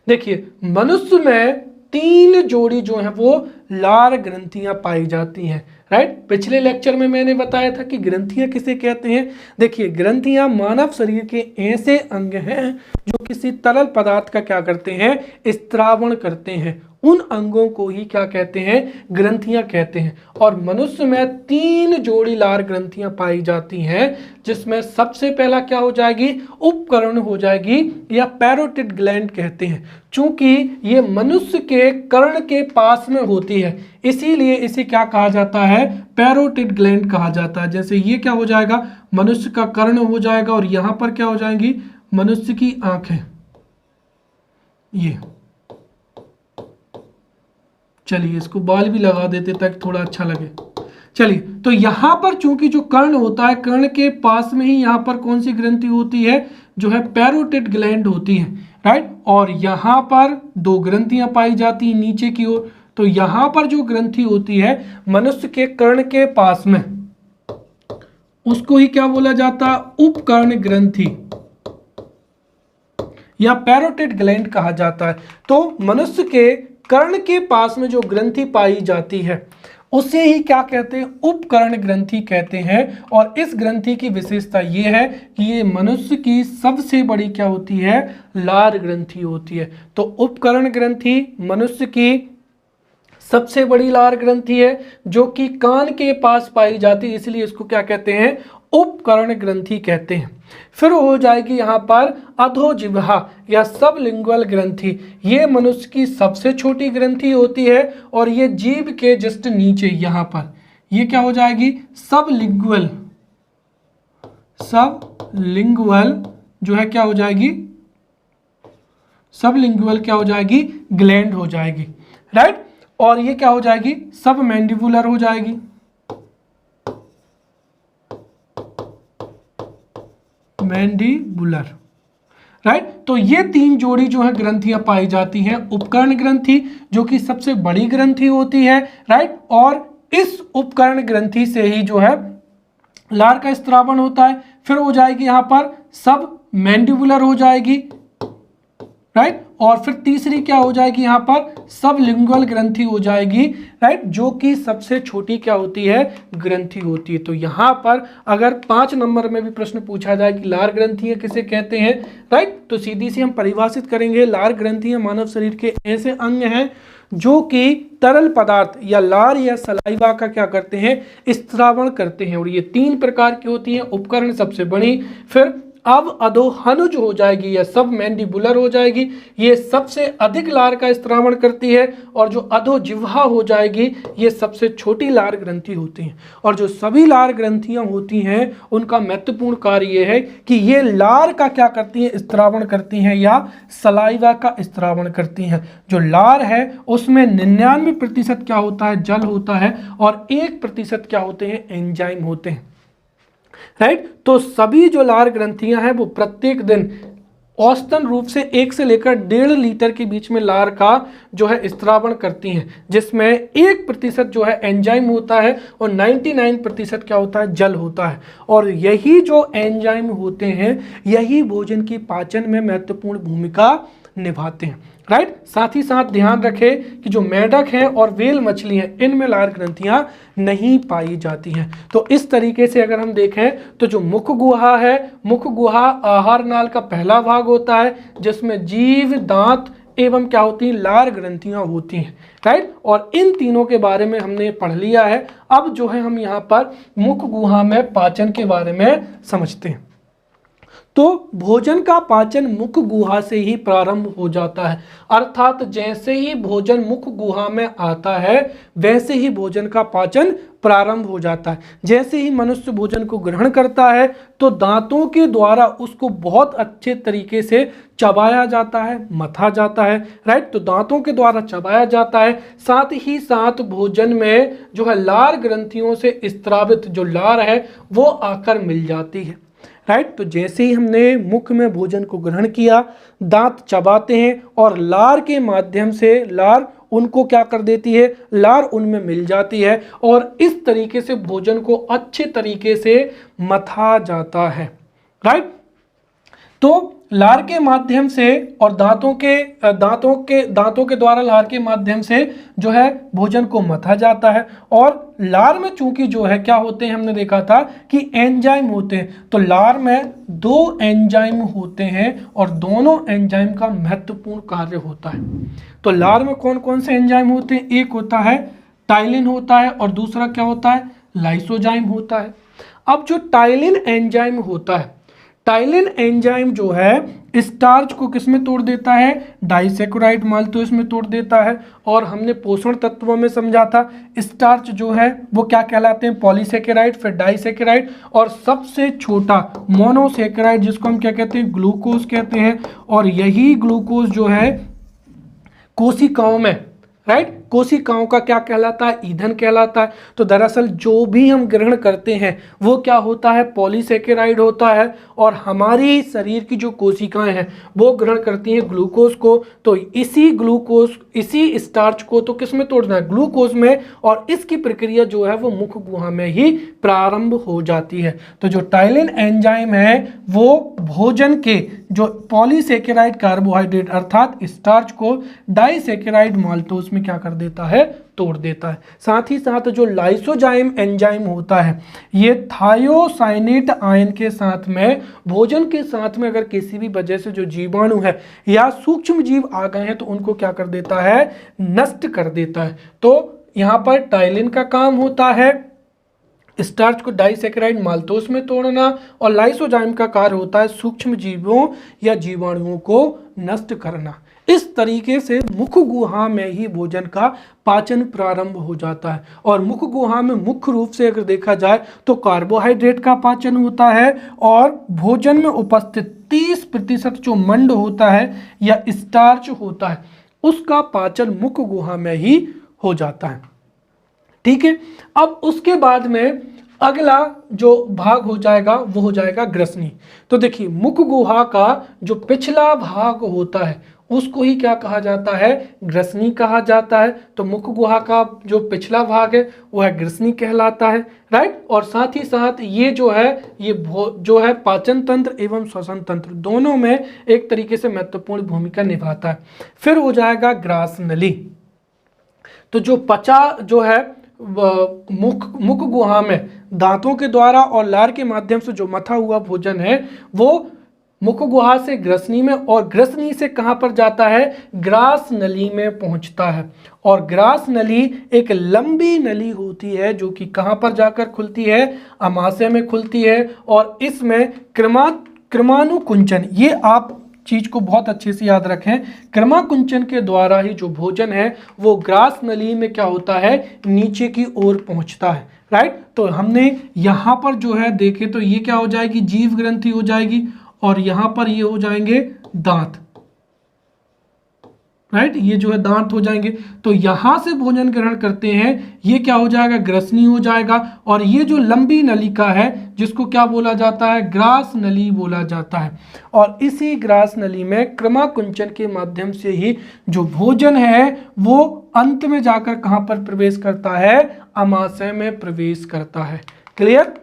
Speaker 1: देखिए मनुष्य में 3 जोड़ी जो है वो लार ग्रंथियां पाई जाती हैं, राइट। पिछले लेक्चर में मैंने बताया था कि ग्रंथियां किसे कहते हैं। देखिए ग्रंथियां मानव शरीर के ऐसे अंग हैं जो किसी तरल पदार्थ का क्या करते हैं, स्त्रावण करते हैं। उन अंगों को ही क्या कहते हैं, ग्रंथियां कहते हैं। और मनुष्य में 3 जोड़ी लार ग्रंथियां पाई जाती हैं जिसमें सबसे पहला क्या हो जाएगी, उपकर्ण हो जाएगी या पैरोटिड ग्लैंड कहते हैं। चूंकि ये मनुष्य के कर्ण के पास में होती है इसीलिए इसे क्या कहा जाता है, पैरोटिड ग्लैंड कहा जाता है। जैसे ये क्या हो जाएगा, मनुष्य का कर्ण हो जाएगा और यहां पर क्या हो जाएंगी, मनुष्य की आंखें। ये चलिए इसको बाल भी लगा देते ताकि थोड़ा अच्छा लगे। चलिए तो यहां पर चूंकि जो कर्ण होता है, कर्ण के पास में ही यहां पर कौन सी ग्रंथि होती है, जो है पैरोटिड ग्लैंड होती है, राइट। और यहां पर 2 ग्रंथियां पाई जाती हैं नीचे की ओर। तो यहां पर जो ग्रंथि होती है मनुष्य के कर्ण के पास में, उसको ही क्या बोला जाता है, उपकर्ण ग्रंथि या पैरोटिड ग्लैंड कहा जाता है। तो मनुष्य के कर्ण के पास में जो ग्रंथि पाई जाती है उसे ही क्या कहते हैं, उपकर्ण ग्रंथि कहते हैं। और इस ग्रंथि की विशेषता ये है कि ये मनुष्य की सबसे बड़ी क्या होती है, लार ग्रंथि होती है। तो उपकर्ण ग्रंथि मनुष्य की सबसे बड़ी लार ग्रंथि है जो कि कान के पास पाई जाती है इसलिए इसको क्या कहते हैं, उपकर्ण ग्रंथि कहते हैं। फिर हो जाएगी यहाँ पर अधोजिह्वा या सबलिंगुअल ग्रंथि। ये मनुष्य की सबसे छोटी ग्रंथि होती है और ये जीभ के जस्ट नीचे यहाँ पर ये क्या हो जाएगी, सबलिंगुअल जो है क्या हो जाएगी, सबलिंगुअल क्या हो जाएगी, ग्लैंड हो जाएगी, राइट। और ये क्या हो जाएगी, सब मैंडिबुलर हो जाएगी, मैंडिबुलर, राइट। तो ये 3 जोड़ी जो है ग्रंथियां पाई जाती हैं। उपकर्ण ग्रंथि जो कि सबसे बड़ी ग्रंथि होती है, राइट। और इस उपकरण ग्रंथि से ही जो है लार का स्त्रावण होता है। फिर हो जाएगी यहां पर सब मैंडिबुलर हो जाएगी, राइट। और फिर तीसरी क्या हो जाएगी यहां पर सबलिंगुअल ग्रंथि हो जाएगी, राइट, जो कि सबसे छोटी क्या होती है, ग्रंथि होती है। तो यहां पर अगर 5 नंबर में भी प्रश्न पूछा जाए कि लार ग्रंथियां किसे कहते हैं, राइट, तो सीधी सी हम परिभाषित करेंगे, लार ग्रंथियां मानव शरीर के ऐसे अंग हैं जो कि तरल पदार्थ या लार या सलाइवा का क्या करते हैं, स्त्रावण करते हैं। और ये 3 प्रकार की होती हैं, उपकरण सबसे बड़ी, फिर अब अधोहनुज हो जाएगी या सब मैंडिबुलर हो जाएगी, ये सबसे अधिक लार का स्त्रावण करती है। और जो अधोजिह्वा हो जाएगी, ये सबसे छोटी लार ग्रंथि होती हैं। और जो सभी लार ग्रंथियां होती हैं उनका महत्वपूर्ण कार्य ये है कि ये लार का क्या करती हैं, स्त्रावण करती हैं या सलाइवा का स्त्रावण करती हैं। जो लार है उसमें 99% क्या होता है, जल होता है, और 1% क्या होते हैं, एंजाइम होते हैं, राइट। तो सभी जो लार ग्रंथियां हैं वो प्रत्येक दिन औसतन रूप से 1 से लेकर 1.5 लीटर के बीच में लार का जो है स्त्रावण करती हैं, जिसमें 1% जो है एंजाइम होता है और 99% क्या होता है, जल होता है। और यही जो एंजाइम होते हैं यही भोजन की पाचन में महत्वपूर्ण भूमिका निभाते हैं, राइट। साथ ही साथ ध्यान रखें कि जो मेढक हैं और व्हेल मछली हैं इनमें लार ग्रंथियां नहीं पाई जाती हैं। तो इस तरीके से अगर हम देखें तो जो मुख गुहा है, मुख गुहा आहार नाल का पहला भाग होता है जिसमें जीव, दांत एवं क्या होती हैं, लार ग्रंथियां होती हैं, राइट। और इन तीनों के बारे में हमने पढ़ लिया है। अब जो है हम यहाँ पर मुख गुहा में पाचन के बारे में समझते हैं। तो भोजन का पाचन मुख गुहा से ही प्रारंभ हो जाता है, अर्थात जैसे ही भोजन मुख गुहा में आता है वैसे ही भोजन का पाचन प्रारंभ हो जाता है। जैसे ही मनुष्य भोजन को ग्रहण करता है तो दांतों के द्वारा उसको बहुत अच्छे तरीके से चबाया जाता है, मथा जाता है, राइट। तो दांतों के द्वारा चबाया जाता है, साथ ही साथ भोजन में जो है लार ग्रंथियों से स्त्रावित जो लार है वो आकर मिल जाती है, राइट। तो जैसे ही हमने मुख में भोजन को ग्रहण किया, दांत चबाते हैं और लार के माध्यम से लार उनको क्या कर देती है, लार उनमें मिल जाती है और इस तरीके से भोजन को अच्छे तरीके से मथा जाता है, राइट। तो लार के माध्यम से और दांतों के द्वारा लार के माध्यम से जो है भोजन को मथा जाता है। और लार में चूंकि जो है क्या होते हैं, हमने देखा था कि एंजाइम होते हैं, तो लार में 2 एंजाइम होते हैं और दोनों एंजाइम का महत्वपूर्ण कार्य होता है। तो लार में कौन कौन से एंजाइम होते हैं, एक होता है टाइलिन होता है और दूसरा क्या होता है, लाइसोजाइम होता है। अब जो टाइलिन एंजाइम होता है, टाइलिन एंजाइम जो है स्टार्च को किसमें तोड़ देता है, डाइसैकेराइड माल्टोस में तोड़ देता है। और हमने पोषण तत्वों में समझा था स्टार्च जो है वो क्या कहलाते हैं, पॉलीसैकेराइड, फिर डाइसैकेराइड और सबसे छोटा मोनोसैकेराइड जिसको हम क्या कहते हैं, ग्लूकोज कहते हैं। और यही ग्लूकोज जो है कोशिकाओं में, राइट, कोशिकाओं का क्या कहलाता है, ईंधन कहलाता है। तो दरअसल जो भी हम ग्रहण करते हैं वो क्या होता है, पॉलीसैकेराइड होता है। और हमारी शरीर की जो कोशिकाएं हैं वो ग्रहण करती हैं ग्लूकोज को। तो इसी ग्लूकोज, इसी स्टार्च को तो किस में तोड़ना है, ग्लूकोज में। और इसकी प्रक्रिया जो है वो मुख गुहा में ही प्रारंभ हो जाती है। तो जो टाइलिन एंजाइम है वो भोजन के जो पॉलीसैकेराइड कार्बोहाइड्रेट अर्थात स्टार्च को डाइसैकेराइड माल्टोस में क्या कर देता है, तोड़ देता है। साथ ही साथ जो लाइसोजाइम एंजाइम होता है ये थायोसाइनेट आयन के साथ में, भोजन के साथ में अगर किसी भी वजह से जो जीवाणु है या सूक्ष्म जीव आ गए हैं तो उनको क्या कर देता है, नष्ट कर देता है। तो यहाँ पर टाइलिन का काम होता है स्टार्च को डाइसैकेराइड माल्टोस में तोड़ना और लाइसोजाइम का कार्य होता है सूक्ष्म जीवों या जीवाणुओं को नष्ट करना। इस तरीके से मुख गुहा में ही भोजन का पाचन प्रारंभ हो जाता है। और मुख गुहा में मुख्य रूप से अगर देखा जाए तो कार्बोहाइड्रेट का पाचन होता है और भोजन में उपस्थित 30% जो मंड होता है या स्टार्च होता है उसका पाचन मुख गुहा में ही हो जाता है, ठीक है। अब उसके बाद में अगला जो भाग हो जाएगा वो हो जाएगा ग्रसनी। तो देखिए मुख गुहा का जो पिछला भाग होता है उसको ही क्या कहा जाता है, ग्रसनी कहा जाता है। तो मुख गुहा का जो पिछला भाग है वो है ग्रसनी कहलाता है, राइट। और साथ ही साथ ये जो है ये जो है पाचन तंत्र एवं श्वसन तंत्र दोनों में एक तरीके से महत्वपूर्ण भूमिका निभाता है। फिर हो जाएगा ग्रास नली। तो जो पचा जो है मुख गुहा में दांतों के द्वारा और लार के माध्यम से जो मथा हुआ भोजन है वो मुख गुहा से ग्रसनी में और ग्रसनी से कहां पर जाता है, ग्रास नली में पहुंचता है। और ग्रास नली एक लंबी नली होती है जो कि कहां पर जाकर खुलती है, अमाशय में खुलती है। और इसमें क्रमानुकुंचन, ये आप चीज को बहुत अच्छे से याद रखें, क्रमाकुंचन के द्वारा ही जो भोजन है वो ग्रास नली में क्या होता है, नीचे की ओर पहुंचता है, राइट। तो हमने यहाँ पर जो है देखे तो ये क्या हो जाएगी, जीव ग्रंथि हो जाएगी और यहाँ पर ये हो जाएंगे दांत, राइट। ये जो है दांत हो जाएंगे। तो यहां से भोजन ग्रहण करते हैं, ये क्या हो जाएगा, ग्रसनी हो जाएगा। और ये जो लंबी नलिका है जिसको क्या बोला जाता है, ग्रास नली बोला जाता है। और इसी ग्रास नली में क्रमाकुंचन के माध्यम से ही जो भोजन है वो अंत में जाकर कहां पर प्रवेश करता है, अमाशय में प्रवेश करता है। क्लियर।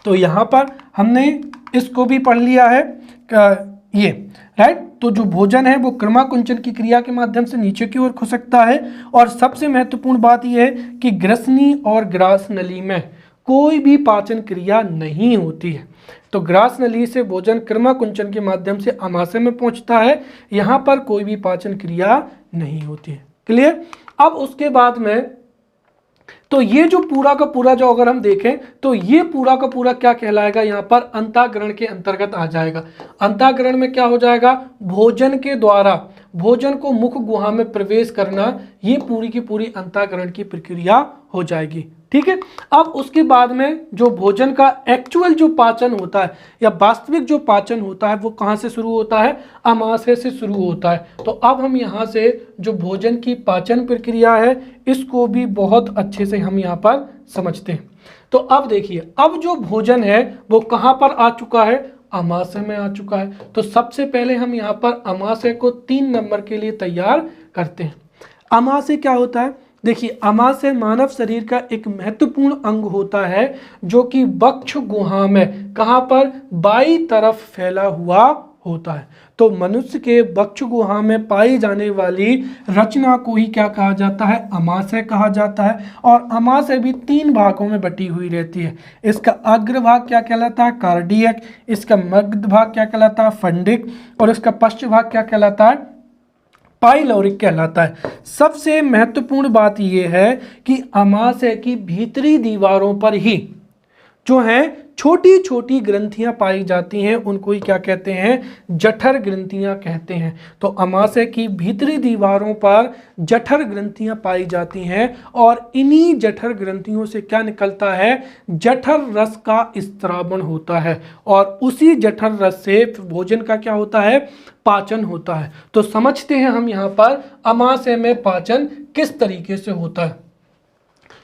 Speaker 1: तो यहां पर हमने इसको भी पढ़ लिया है ये, राइट। तो जो भोजन है वो क्रमाकुंचन की क्रिया के माध्यम से नीचे की ओर खिसकता है। और सबसे महत्वपूर्ण बात यह है कि ग्रसनी और ग्रास नली में कोई भी पाचन क्रिया नहीं होती है। तो ग्रास नली से भोजन क्रमाकुंचन के माध्यम से अमाशय में पहुंचता है, यहाँ पर कोई भी पाचन क्रिया नहीं होती है। क्लियर। अब उसके बाद में तो ये जो पूरा का पूरा जो अगर हम देखें तो ये पूरा का पूरा क्या कहलाएगा, यहाँ पर अंतःग्रहण के अंतर्गत आ जाएगा। अंतःग्रहण में क्या हो जाएगा, भोजन के द्वारा भोजन को मुख गुहा में प्रवेश करना, ये पूरी की पूरी अंतःग्रहण की प्रक्रिया हो जाएगी। ठीक है। अब उसके बाद में जो भोजन का एक्चुअल जो पाचन होता है या वास्तविक जो पाचन होता है वो कहाँ से शुरू होता है, अमाशय से शुरू होता है। तो अब हम यहाँ से जो भोजन की पाचन प्रक्रिया है इसको भी बहुत अच्छे से हम यहाँ पर समझते हैं। तो अब देखिए, अब जो भोजन है वो कहाँ पर आ चुका है, अमाशय में आ चुका है। तो सबसे पहले हम यहाँ पर अमाशय को 3 नंबर के लिए तैयार करते हैं। अमाशय क्या होता है, देखिए अमाशय मानव शरीर का एक महत्वपूर्ण अंग होता है जो कि वक्ष गुहा में कहाँ पर, बाईं तरफ फैला हुआ होता है। तो मनुष्य के वक्ष गुहा में पाई जाने वाली रचना को ही क्या कहा जाता है, अमाशय कहा जाता है। और अमाशय भी 3 भागों में बटी हुई रहती है। इसका अग्र भाग क्या कहलाता है, कार्डियक, इसका मध्य भाग क्या कहलाता है, फंडिक, और इसका पश्च भाग क्या कहलाता है, पाइलोरिक कहलाता है। सबसे महत्वपूर्ण बात यह है कि अमाशय की भीतरी दीवारों पर ही जो है छोटी छोटी ग्रंथियां पाई जाती हैं, उनको ही क्या कहते हैं, जठर ग्रंथियां कहते हैं। तो अमाशय की भीतरी दीवारों पर जठर ग्रंथियां पाई जाती हैं और इन्हीं जठर ग्रंथियों से क्या निकलता है, जठर रस का स्त्रावण होता है। और उसी जठर रस से भोजन का क्या होता है, पाचन होता है। तो समझते हैं हम यहाँ पर अमाशय में पाचन किस तरीके से होता है।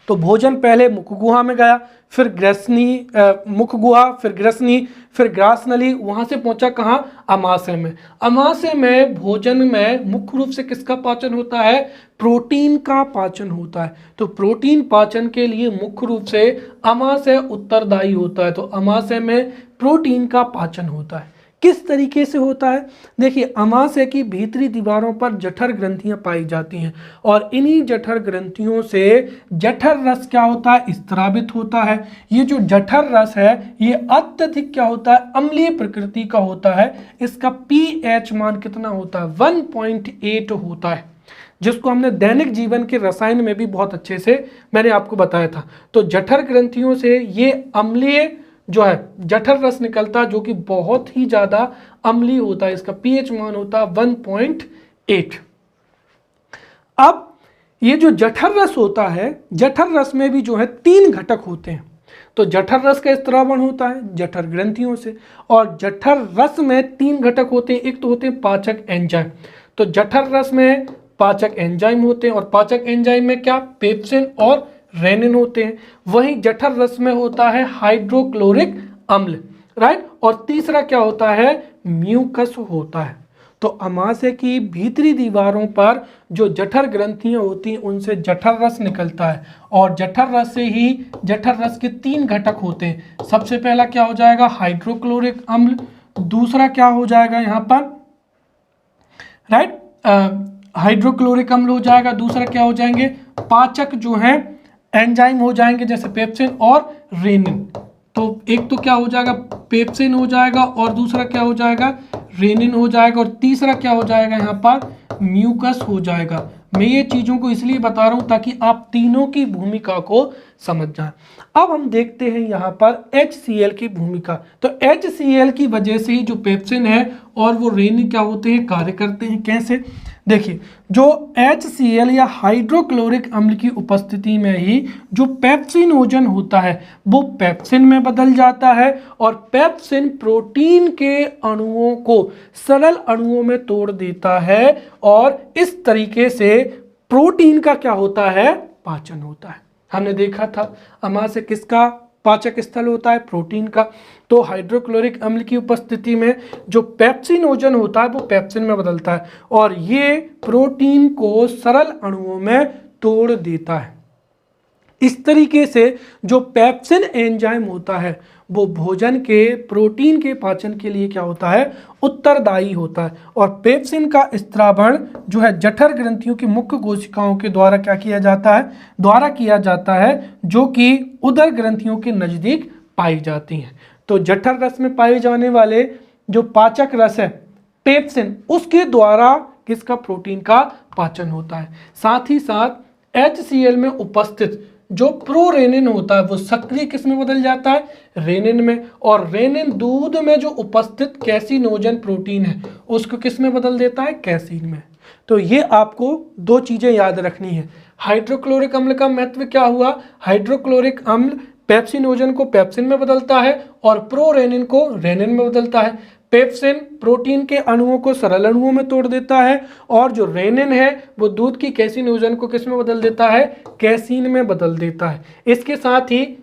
Speaker 1: तो भोजन पहले मुख गुहा में गया, फिर ग्रसनी, मुख गुहा, फिर ग्रसनी, फिर ग्रास नली, वहां से पहुंचा कहाँ, अमाशय में। अमाशय में भोजन में मुख्य रूप से किसका पाचन होता है, प्रोटीन का पाचन होता है। तो प्रोटीन पाचन के लिए मुख्य रूप से अमाशय उत्तरदायी होता है। तो अमाशय में प्रोटीन का पाचन होता है। किस तरीके से होता है, देखिए अमाशय की भीतरी दीवारों पर जठर ग्रंथियां पाई जाती हैं और इन्हीं जठर ग्रंथियों से जठर रस क्या होता है, स्त्रावित होता है। ये जो जठर रस है ये अत्यधिक क्या होता है, अम्लीय प्रकृति का होता है। इसका pH मान कितना होता है, 1.8 होता है, जिसको हमने दैनिक जीवन के रसायन में भी बहुत अच्छे से मैंने आपको बताया था। तो जठर ग्रंथियों से ये अम्लीय जो है जठर रस निकलता है जो कि बहुत ही ज्यादा अम्लीय होता है। इसका pH मान होता है 1.8। अब ये जो जठर रस होता है, जठर रस में भी जो है 3 घटक होते हैं। तो जठर रस का स्त्रावण होता है जठर ग्रंथियों से, और जठर रस में 3 घटक होते हैं। एक तो होते हैं पाचक एंजाइम। तो जठर रस में पाचक एंजाइम होते हैं और पाचक एंजाइम में क्या, पेप्सिन और रेनिन होते हैं। वहीं जठर रस में होता है हाइड्रोक्लोरिक अम्ल, राइट। और तीसरा क्या होता है, म्यूकस होता है। तो अमाशय की भीतरी दीवारों पर जो जठर ग्रंथियां होती हैं उनसे जठर रस निकलता है, और जठर रस से ही जठर रस के 3 घटक होते हैं। सबसे पहला क्या हो जाएगा, हाइड्रोक्लोरिक अम्ल, दूसरा क्या हो जाएगा यहाँ पर, राइट, हाइड्रोक्लोरिक अम्ल हो जाएगा, दूसरा क्या हो जाएंगे, पाचक जो है एंजाइम हो जाएंगे जैसे पेप्सिन और रेनिन। तो एक तो क्या हो जाएगा, पेप्सिन हो जाएगा, और दूसरा क्या हो जाएगा, रेनिन हो जाएगा, और तीसरा क्या हो जाएगा यहाँ पर, म्यूकस हो जाएगा। मैं ये चीज़ों को इसलिए बता रहा हूँ ताकि आप तीनों की भूमिका को समझ जाएं। अब हम देखते हैं यहाँ पर HCl की भूमिका। तो HCl की वजह से ही जो पेप्सिन है और वो रेनिन क्या होते हैं, कार्य करते हैं। कैसे, देखिए, जो HCl या हाइड्रोक्लोरिक अम्ल की उपस्थिति में ही जो पेप्सिनोजन होता है वो पेप्सिन में बदल जाता है, और पेप्सिन प्रोटीन के अणुओं को सरल अणुओं में तोड़ देता है, और इस तरीके से प्रोटीन का क्या होता है, पाचन होता है। हमने देखा था अमाशय किसका पाचक स्थल होता है, प्रोटीन का। तो हाइड्रोक्लोरिक अम्ल की उपस्थिति में जो पेप्सिनोजन होता है वो पेप्सिन में बदलता है, और ये प्रोटीन को सरल अणुओं में तोड़ देता है। इस तरीके से जो पेप्सिन एंजाइम होता है वो भोजन के प्रोटीन के पाचन के लिए क्या होता है, उत्तरदायी होता है। और पेप्सिन का स्त्रावण जो है जठर ग्रंथियों की मुख्य कोशिकाओं के द्वारा क्या किया जाता है, जो कि उदर ग्रंथियों के नजदीक पाई जाती हैं। तो जठर रस में पाए जाने वाले जो पाचक रस है पेप्सिन, उसके द्वारा किसका, प्रोटीन का पाचन होता है। साथ ही साथ HCl में उपस्थित जो प्रोरेनिन होता है वो सक्रिय किस में बदल जाता है, रेनिन में, और रेनिन दूध में जो उपस्थित कैसिनोजन प्रोटीन है उसको किस में बदल देता है, कैसीन में। तो ये आपको 2 चीजें याद रखनी है। हाइड्रोक्लोरिक अम्ल का महत्व क्या हुआ, हाइड्रोक्लोरिक अम्ल पेप्सिनोजन को पेप्सिन में बदलता है और प्रोरेनिन को रेनिन में बदलता है। पेप्सिन प्रोटीन के अणुओं को सरल अणुओं में तोड़ देता है, और जो रेनिन है वो दूध की कैसिनोजन को किस में बदल देता है, कैसीन में बदल देता है। इसके साथ ही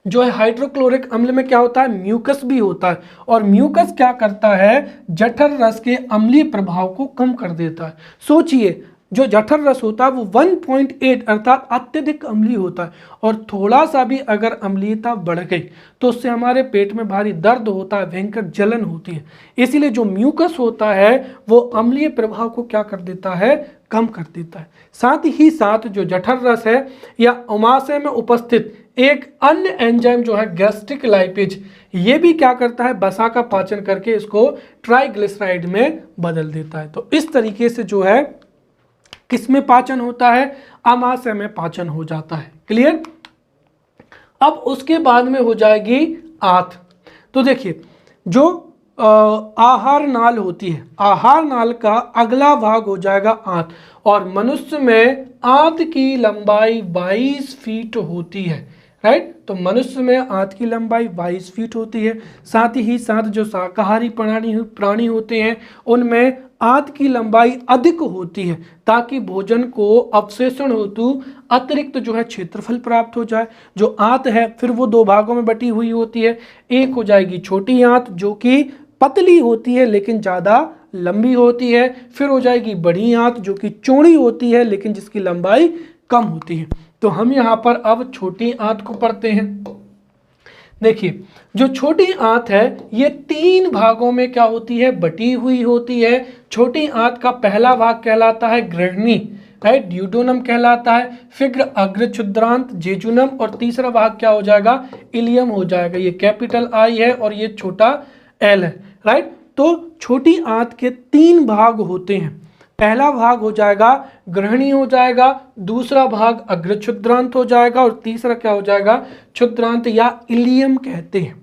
Speaker 1: जो है हाइड्रोक्लोरिक अम्ल में क्या होता है, म्यूकस भी होता है, और म्यूकस क्या करता है, जठर रस के अम्लीय प्रभाव को कम कर देता है। सोचिए, जो जठर रस होता है वो 1.8 अर्थात अत्यधिक अम्लीय होता है, और थोड़ा सा भी अगर अम्लीयता बढ़ गई तो उससे हमारे पेट में भारी दर्द होता है, भयंकर जलन होती है। इसीलिए जो म्यूकस होता है वो अम्लीय प्रभाव को क्या कर देता है, कम कर देता है। साथ ही साथ जो जठर रस है या अमाशय में उपस्थित एक अन्य एंजाइम जो है गैस्ट्रिक लाइपेज, ये भी क्या करता है, वसा का पाचन करके इसको ट्राइग्लिसराइड में बदल देता है। तो इस तरीके से जो है किसमें पाचन होता है, अमाशय में पाचन हो जाता है। क्लियर। अब उसके बाद में हो जाएगी आंत। तो देखिए, जो आहार नाल होती है, आहार नाल का अगला भाग हो जाएगा आंत, और मनुष्य में आंत की लंबाई 22 फीट होती है, राइट। तो मनुष्य में आंत की लंबाई 22 फीट होती है। साथ ही साथ जो शाकाहारी प्राणी होते हैं उनमें आंत की लंबाई अधिक होती है, ताकि भोजन को अवशेषण हेतु अतिरिक्त जो है क्षेत्रफल प्राप्त हो जाए। जो आंत है फिर वो 2 भागों में बटी हुई होती है। एक हो जाएगी छोटी आंत जो कि पतली होती है लेकिन ज़्यादा लंबी होती है, फिर हो जाएगी बड़ी आंत जो कि चौड़ी होती है लेकिन जिसकी लंबाई कम होती है। तो हम यहाँ पर अब छोटी आंत को पढ़ते हैं। देखिए, जो छोटी आंत है ये 3 भागों में क्या होती है, बटी हुई होती है। छोटी आंत का पहला भाग कहलाता है गृहिणी, राइट, ड्यूडेनम कहलाता है। फिर अग्र क्षुद्रांत जेजुनम, और तीसरा भाग क्या हो जाएगा, इलियम हो जाएगा। ये कैपिटल आई है और ये छोटा एल है, राइट। तो छोटी आंत के 3 भाग होते हैं। पहला भाग हो जाएगा गृहिणी हो जाएगा, दूसरा भाग अग्र क्षुद्रांत हो जाएगा, और तीसरा क्या हो जाएगा, क्षुद्रांत या इलियम कहते हैं।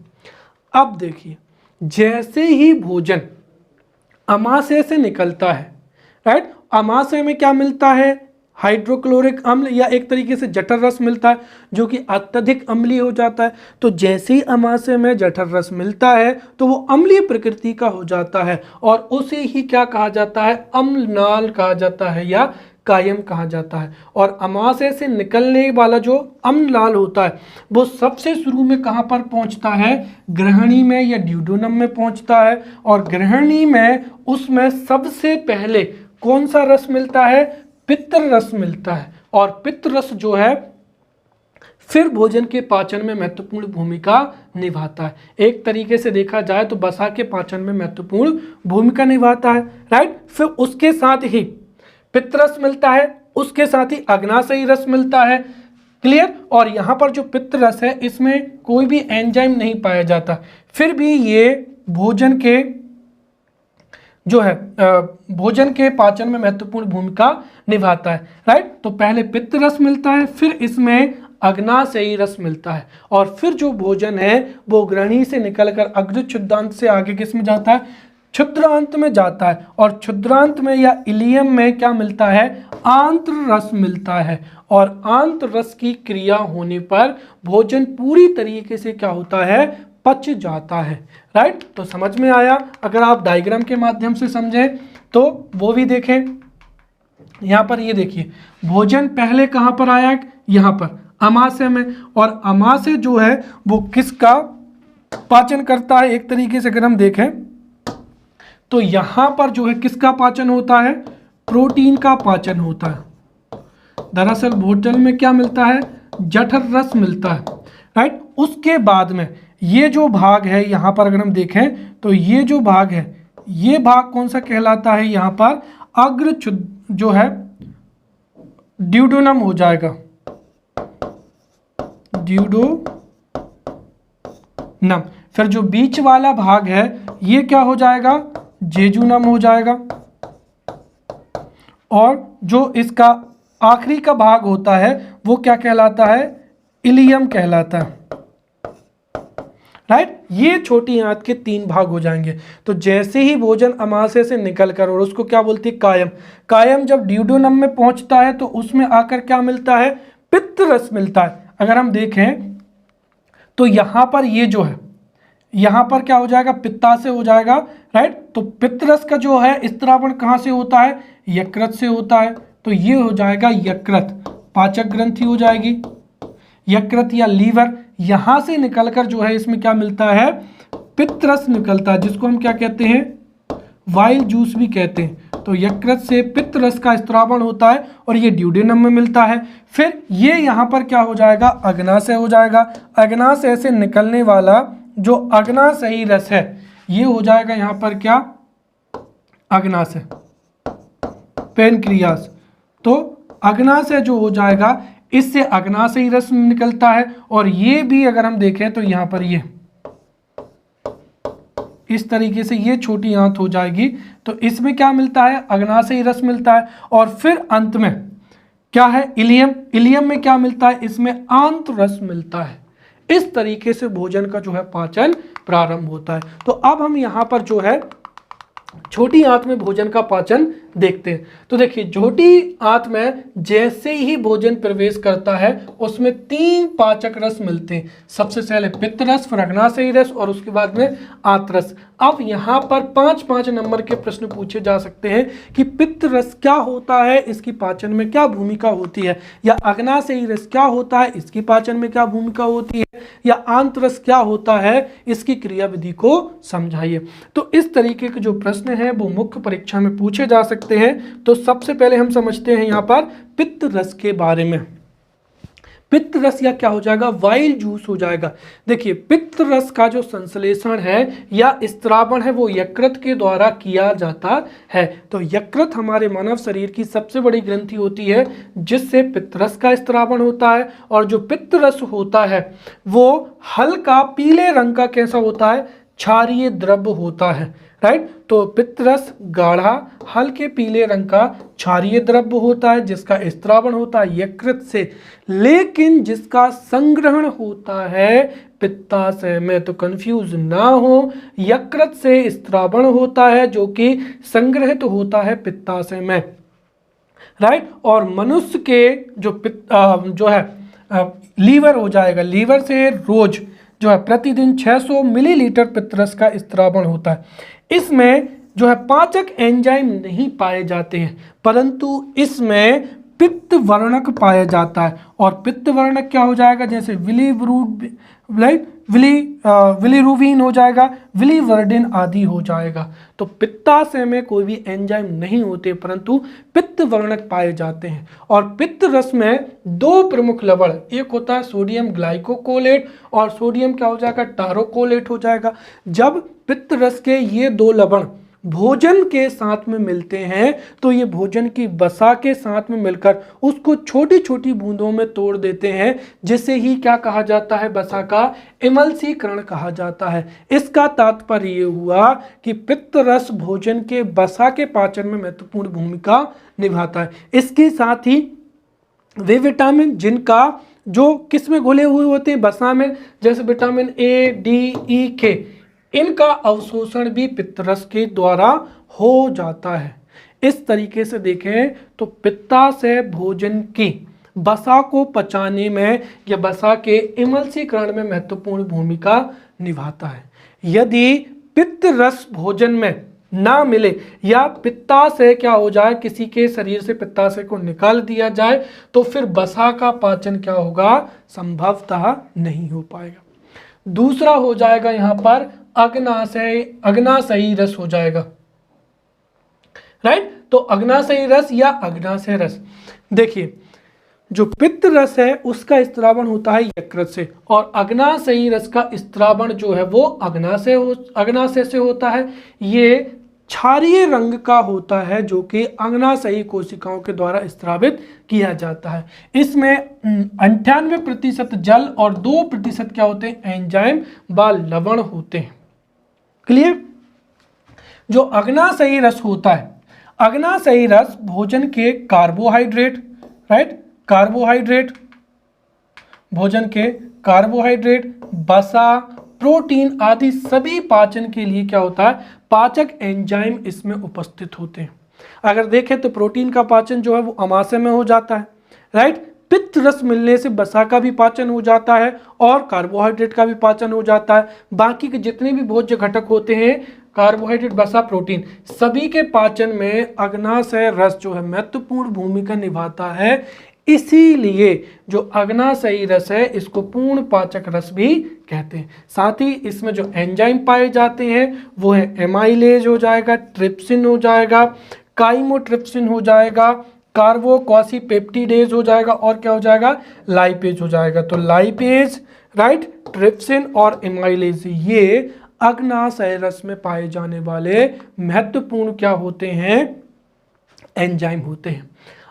Speaker 1: अब देखिए, जैसे ही भोजन अमाशय से निकलता है, राइट, अमाशय में क्या मिलता है, हाइड्रोक्लोरिक अम्ल या एक तरीके से जठर रस मिलता है जो कि अत्यधिक अम्लीय हो जाता है। तो जैसे ही अमाशय में जठर रस मिलता है तो वो अम्लीय प्रकृति का हो जाता है, और उसे ही क्या कहा जाता है, अम्लनाल कहा जाता है या कायम कहा जाता है। और अमाशय से निकलने वाला जो अम्ल लाल होता है वो सबसे शुरू में कहाँ पर पहुँचता है, ग्रहणी में या ड्यूडेनम में पहुँचता है। और ग्रहणी में उसमें सबसे पहले कौन सा रस मिलता है, पित्त रस मिलता है। और पित्त रस जो है फिर भोजन के पाचन में महत्वपूर्ण भूमिका निभाता है। एक तरीके से देखा जाए तो वसा के पाचन में महत्वपूर्ण भूमिका निभाता है, राइट। फिर उसके साथ ही पित्त रस मिलता है, उसके साथ ही अग्नाशयी रस मिलता है, क्लियर। और यहाँ पर जो पित्त रस है इसमें कोई भी एंजाइम नहीं पाया जाता, फिर भी ये भोजन के जो है भोजन के पाचन में महत्वपूर्ण भूमिका निभाता है, राइट। तो पहले पित्त रस मिलता है, फिर इसमें अग्नाशयी रस मिलता है, और फिर जो भोजन है वो ग्रहणी से निकलकर अग्र क्षुद्रांत से आगे किस में जाता है, क्षुद्रांत में जाता है। और क्षुद्रांत में या इलियम में क्या मिलता है, आंत्र रस मिलता है। और आंत्र रस की क्रिया होने पर भोजन पूरी तरीके से क्या होता है, पच जाता है, राइट। तो समझ में आया। अगर आप डायग्राम के माध्यम से समझें तो वो भी देखें। यहाँ पर ये देखिए, भोजन पहले कहाँ पर आया, यहाँ पर अमाशय में। और अमाशय जो है वो किसका पाचन करता है, एक तरीके से अगर हम देखें तो यहाँ पर जो है किसका पाचन होता है, प्रोटीन का पाचन होता है। दरअसल भोजन में क्या मिलता है, जठर रस मिलता है, राइट। उसके बाद में ये जो भाग है यहाँ पर अगर हम देखें तो ये जो भाग है, ये भाग कौन सा कहलाता है, यहाँ पर अग्र जो है ड्यूडेनम हो जाएगा, ड्यूडेनम। फिर जो बीच वाला भाग है ये क्या हो जाएगा, जेजुनम हो जाएगा। और जो इसका आखिरी का भाग होता है वो क्या कहलाता है, इलियम कहलाता है, राइट। ये छोटी आंत के 3 भाग हो जाएंगे। तो जैसे ही भोजन अमाशय से निकलकर, और उसको क्या बोलती है, कायम, कायम जब ड्यूडेनम में पहुंचता है तो उसमें आकर क्या मिलता है, पित्त रस मिलता है। अगर हम देखें तो यहां पर ये जो है, यहां पर क्या हो जाएगा, पित्ताशय हो जाएगा, राइट। तो पित्त रस का जो है स्त्रावण कहां से होता है, यकृत से होता है। तो ये हो जाएगा यकृत, पाचक ग्रंथि हो जाएगी, यकृत या लीवर। यहां से निकलकर जो है इसमें क्या मिलता है, पित्त रस निकलता है, जिसको हम क्या कहते हैं, वाइल जूस भी कहते हैं। तो यकृत से पित्त रस का स्त्रावण होता है और ये ड्यूडेनम में मिलता है। फिर ये यहाँ पर क्या हो जाएगा, अग्नाशय हो जाएगा। अग्नाशय से निकलने वाला जो अग्नाशयी रस है ये हो जाएगा यहाँ पर क्या, अग्नाशय, पैनक्रियास। तो अग्नाशय जो हो जाएगा, इससे अग्नाशयी रस निकलता है। और ये भी अगर हम देखें तो यहाँ पर ये इस तरीके से ये छोटी आंत हो जाएगी। तो इसमें क्या मिलता है, अग्नाशयी रस मिलता है। और फिर अंत में क्या है, इलियम। इलियम में क्या मिलता है, इसमें आंत्र रस मिलता है। इस तरीके से भोजन का जो है पाचन प्रारंभ होता है। तो अब हम यहाँ पर जो है छोटी आंत में भोजन का पाचन देखते हैं। तो देखिए, छोटी आंत में जैसे ही भोजन प्रवेश करता है उसमें 3 पाचक रस मिलते हैं। सबसे पहले पित्त रस, फिर अग्नाशयी रस और उसके बाद में आंत्र रस। अब यहाँ पर 5-5 नंबर के प्रश्न पूछे जा सकते हैं कि पित्त रस क्या होता है, इसकी पाचन में क्या भूमिका होती है, या अग्नाशयी रस क्या होता है, इसकी पाचन में क्या भूमिका होती है, या आंत्र रस क्या होता है, इसकी क्रियाविधि को समझाइए। तो इस तरीके के जो प्रश्न हैं वो मुख्य परीक्षा में पूछे जा सकते हैं। तो सबसे पहले हम समझते हैं यहाँ पर पित्त रस के बारे में। पित्त रस या क्या हो जाएगा, वाइल जूस हो जाएगा। देखिए, पित्त रस का जो संश्लेषण है या स्त्रावण है वो यकृत के द्वारा किया जाता है। तो यकृत हमारे मानव शरीर की सबसे बड़ी ग्रंथि होती है जिससे पित्त रस का स्त्रावण होता है। और जो पित्त रस होता है वो हल्का पीले रंग का कैसा होता है, क्षारीय द्रव्य होता है, राइट। तो पित्त रस गाढ़ा हल्के पीले रंग का क्षारीय द्रव्य होता है जिसका स्त्रावण होता है यकृत से, लेकिन जिसका संग्रहण होता है पित्ताशय में। तो कंफ्यूज ना हो, यकृत से स्त्रावण होता है जो कि संग्रहित होता है पित्ताशय में, राइट। और मनुष्य के जो है लीवर हो जाएगा, लीवर से रोज जो है प्रतिदिन 600 मिलीलीटर पित्त रस का स्त्रावण होता है। इसमें जो है पाचक एंजाइम नहीं पाए जाते हैं, परंतु इसमें पित्त वर्णक पाया जाता है। और पित्त वर्णक क्या हो जाएगा, जैसे विलीरुबिन हो जाएगा, विलीवर्डिन आदि हो जाएगा। तो पित्ताशय में कोई भी एंजाइम नहीं होते, परंतु पित्त वर्णक पाए जाते हैं। और पित्त रस में दो प्रमुख लवण, एक होता है सोडियम ग्लाइकोकोलेट और सोडियम क्या हो जाएगा, टारोकोलेट हो जाएगा। जब पित्त रस के ये दो लवण भोजन के साथ में मिलते हैं तो ये भोजन की वसा के साथ में मिलकर उसको छोटी छोटी बूंदों में तोड़ देते हैं, जिसे ही क्या कहा जाता है, वसा का इमल्सीकरण कहा जाता है। इसका तात्पर्य ये हुआ कि पित्त रस भोजन के वसा के पाचन में महत्वपूर्ण भूमिका निभाता है। इसके साथ ही वे विटामिन जिनका जो किस में घुले हुए होते हैं, वसा में, जैसे विटामिन ए, डी, ई, के, इनका अवशोषण भी पित्तरस के द्वारा हो जाता है। इस तरीके से देखें तो पित्ताशय भोजन की वसा को पचाने में या वसा के इमल्सीकरण में महत्वपूर्ण भूमिका निभाता है। यदि पित्त रस भोजन में ना मिले या पित्ताशय क्या हो जाए, किसी के शरीर से पित्ताशय को निकाल दिया जाए, तो फिर वसा का पाचन क्या होगा, संभवतः नहीं हो पाएगा। दूसरा हो जाएगा यहाँ पर अग्नाशयी रस हो जाएगा, राइट। तो अग्नाशयी रस या अग्नाशय रस, देखिए जो पित्त रस है उसका स्त्रावण होता है यकृत से, और अग्नाशयी रस का स्त्रावण जो है वो अग्नाशय से होता है। ये क्षारीय रंग का होता है, जो कि अग्नाशयी कोशिकाओं के द्वारा स्त्रावित किया जाता है। इसमें 98% जल और 2% क्या होते हैं, एंजाइम व लवण होते हैं। क्लियर। जो अग्नाशयी रस होता है, अग्नाशयी रस भोजन के कार्बोहाइड्रेट, राइट, भोजन के कार्बोहाइड्रेट, वसा, प्रोटीन आदि सभी पाचन के लिए क्या होता है, पाचक एंजाइम इसमें उपस्थित होते हैं। अगर देखें तो प्रोटीन का पाचन जो है वो अमाशय में हो जाता है, राइट। पित्त रस मिलने से वसा का भी पाचन हो जाता है और कार्बोहाइड्रेट का भी पाचन हो जाता है। बाकी के जितने भी भोज्य घटक होते हैं, कार्बोहाइड्रेट, वसा, प्रोटीन, सभी के पाचन में अग्नाशय रस जो है महत्वपूर्ण भूमिका निभाता है। इसीलिए जो अग्नाशयी रस है इसको पूर्ण पाचक रस भी कहते हैं। साथ ही इसमें जो एंजाइम पाए जाते हैं वो है एमाइलेज हो जाएगा, ट्रिप्सिन हो जाएगा, काइमोट्रिप्सिन हो जाएगा, कार्बोक्वासीपेप्टिडेज हो जाएगा, और क्या हो जाएगा, लाइपेज हो जाएगा। तो लाइपेज, राइट, ट्रिप्सिन और एमाइलेज, ये अग्नाशय रस में पाए जाने वाले महत्वपूर्ण क्या होते हैं, एंजाइम होते हैं।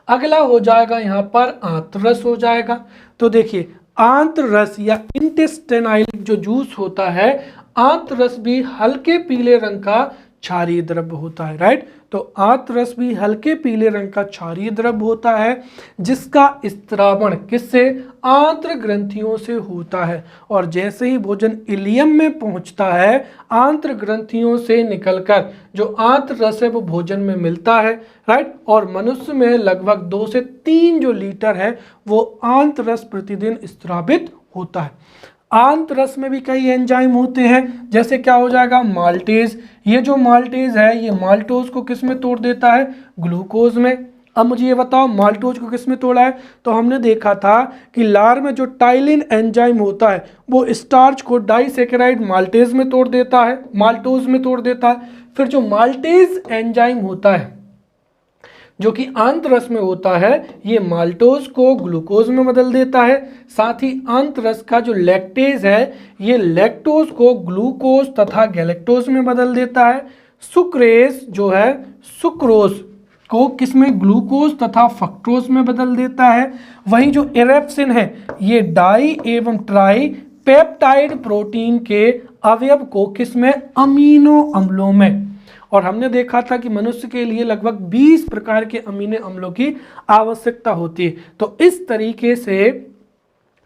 Speaker 1: अगला हो जाएगा यहाँ पर आंत्ररस हो जाएगा। तो देखिए आंत्ररस या इंटेस्टाइनल जो जूस होता है, आंत्ररस भी हल्के पीले रंग का क्षारीय द्रव्य होता है, राइट। तो आंत्ररस भी हल्के पीले रंग का क्षारीय द्रव्य होता है, जिसका स्त्रावण किससे, आंत्र ग्रंथियों से होता है। और जैसे ही भोजन इलियम में पहुंचता है, आंत्र ग्रंथियों से निकलकर जो आंत्र रस है वो भोजन में मिलता है, राइट। और मनुष्य में लगभग 2 से 3 जो लीटर है वो आंत्र रस प्रतिदिन स्त्रावित होता है। आंत्र रस में भी कई एंजाइम होते हैं, जैसे क्या हो जाएगा, माल्टेज। ये जो माल्टेज है ये माल्टोज को किस में तोड़ देता है, ग्लूकोज में। अब मुझे ये बताओ माल्टोज को किस में तोड़ा है, तो हमने देखा था कि लार में जो टाइलिन एंजाइम होता है वो स्टार्च को डाइसैकेराइड माल्टेज में तोड़ देता है, माल्टोज में तोड़ देता है। फिर जो माल्टेज एंजाइम होता है जो कि आंत्ररस में होता है, ये माल्टोज को ग्लूकोज में बदल देता है। साथ ही आंत्ररस का जो लैक्टेज है ये लैक्टोज को ग्लूकोज तथा गैलेक्टोज में बदल देता है। सुक्रेज जो है सुक्रोज को किसमें, ग्लूकोज तथा फ्रक्टोज में बदल देता है। वहीं जो इरेप्सिन है ये डाई एवं ट्राई पेप्टाइड प्रोटीन के अवयव को किसमें, अमीनो अम्लों में। और हमने देखा था कि मनुष्य के लिए लगभग 20 प्रकार के अमीनो अम्लों की आवश्यकता होती है। तो इस तरीके से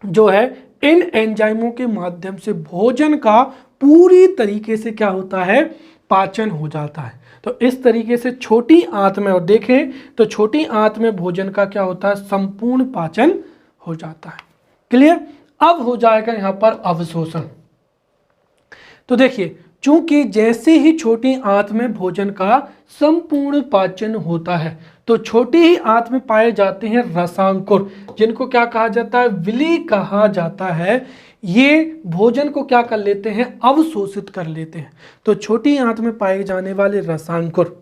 Speaker 1: जो है इन एंजाइमों के माध्यम से भोजन का पूरी तरीके से क्या होता है, पाचन हो जाता है। तो इस तरीके से छोटी आंत में, और देखें तो छोटी आंत में भोजन का क्या होता है, संपूर्ण पाचन हो जाता है। क्लियर। अब हो जाएगा यहाँ पर अवशोषण। तो देखिए चूंकि जैसे ही छोटी आंत में भोजन का संपूर्ण पाचन होता है तो छोटी ही आंत में पाए जाते हैं रसांकुर, जिनको क्या कहा जाता है, विली कहा जाता है। ये भोजन को क्या कर लेते हैं, अवशोषित कर लेते हैं। तो छोटी आंत में पाए जाने वाले रसांकुर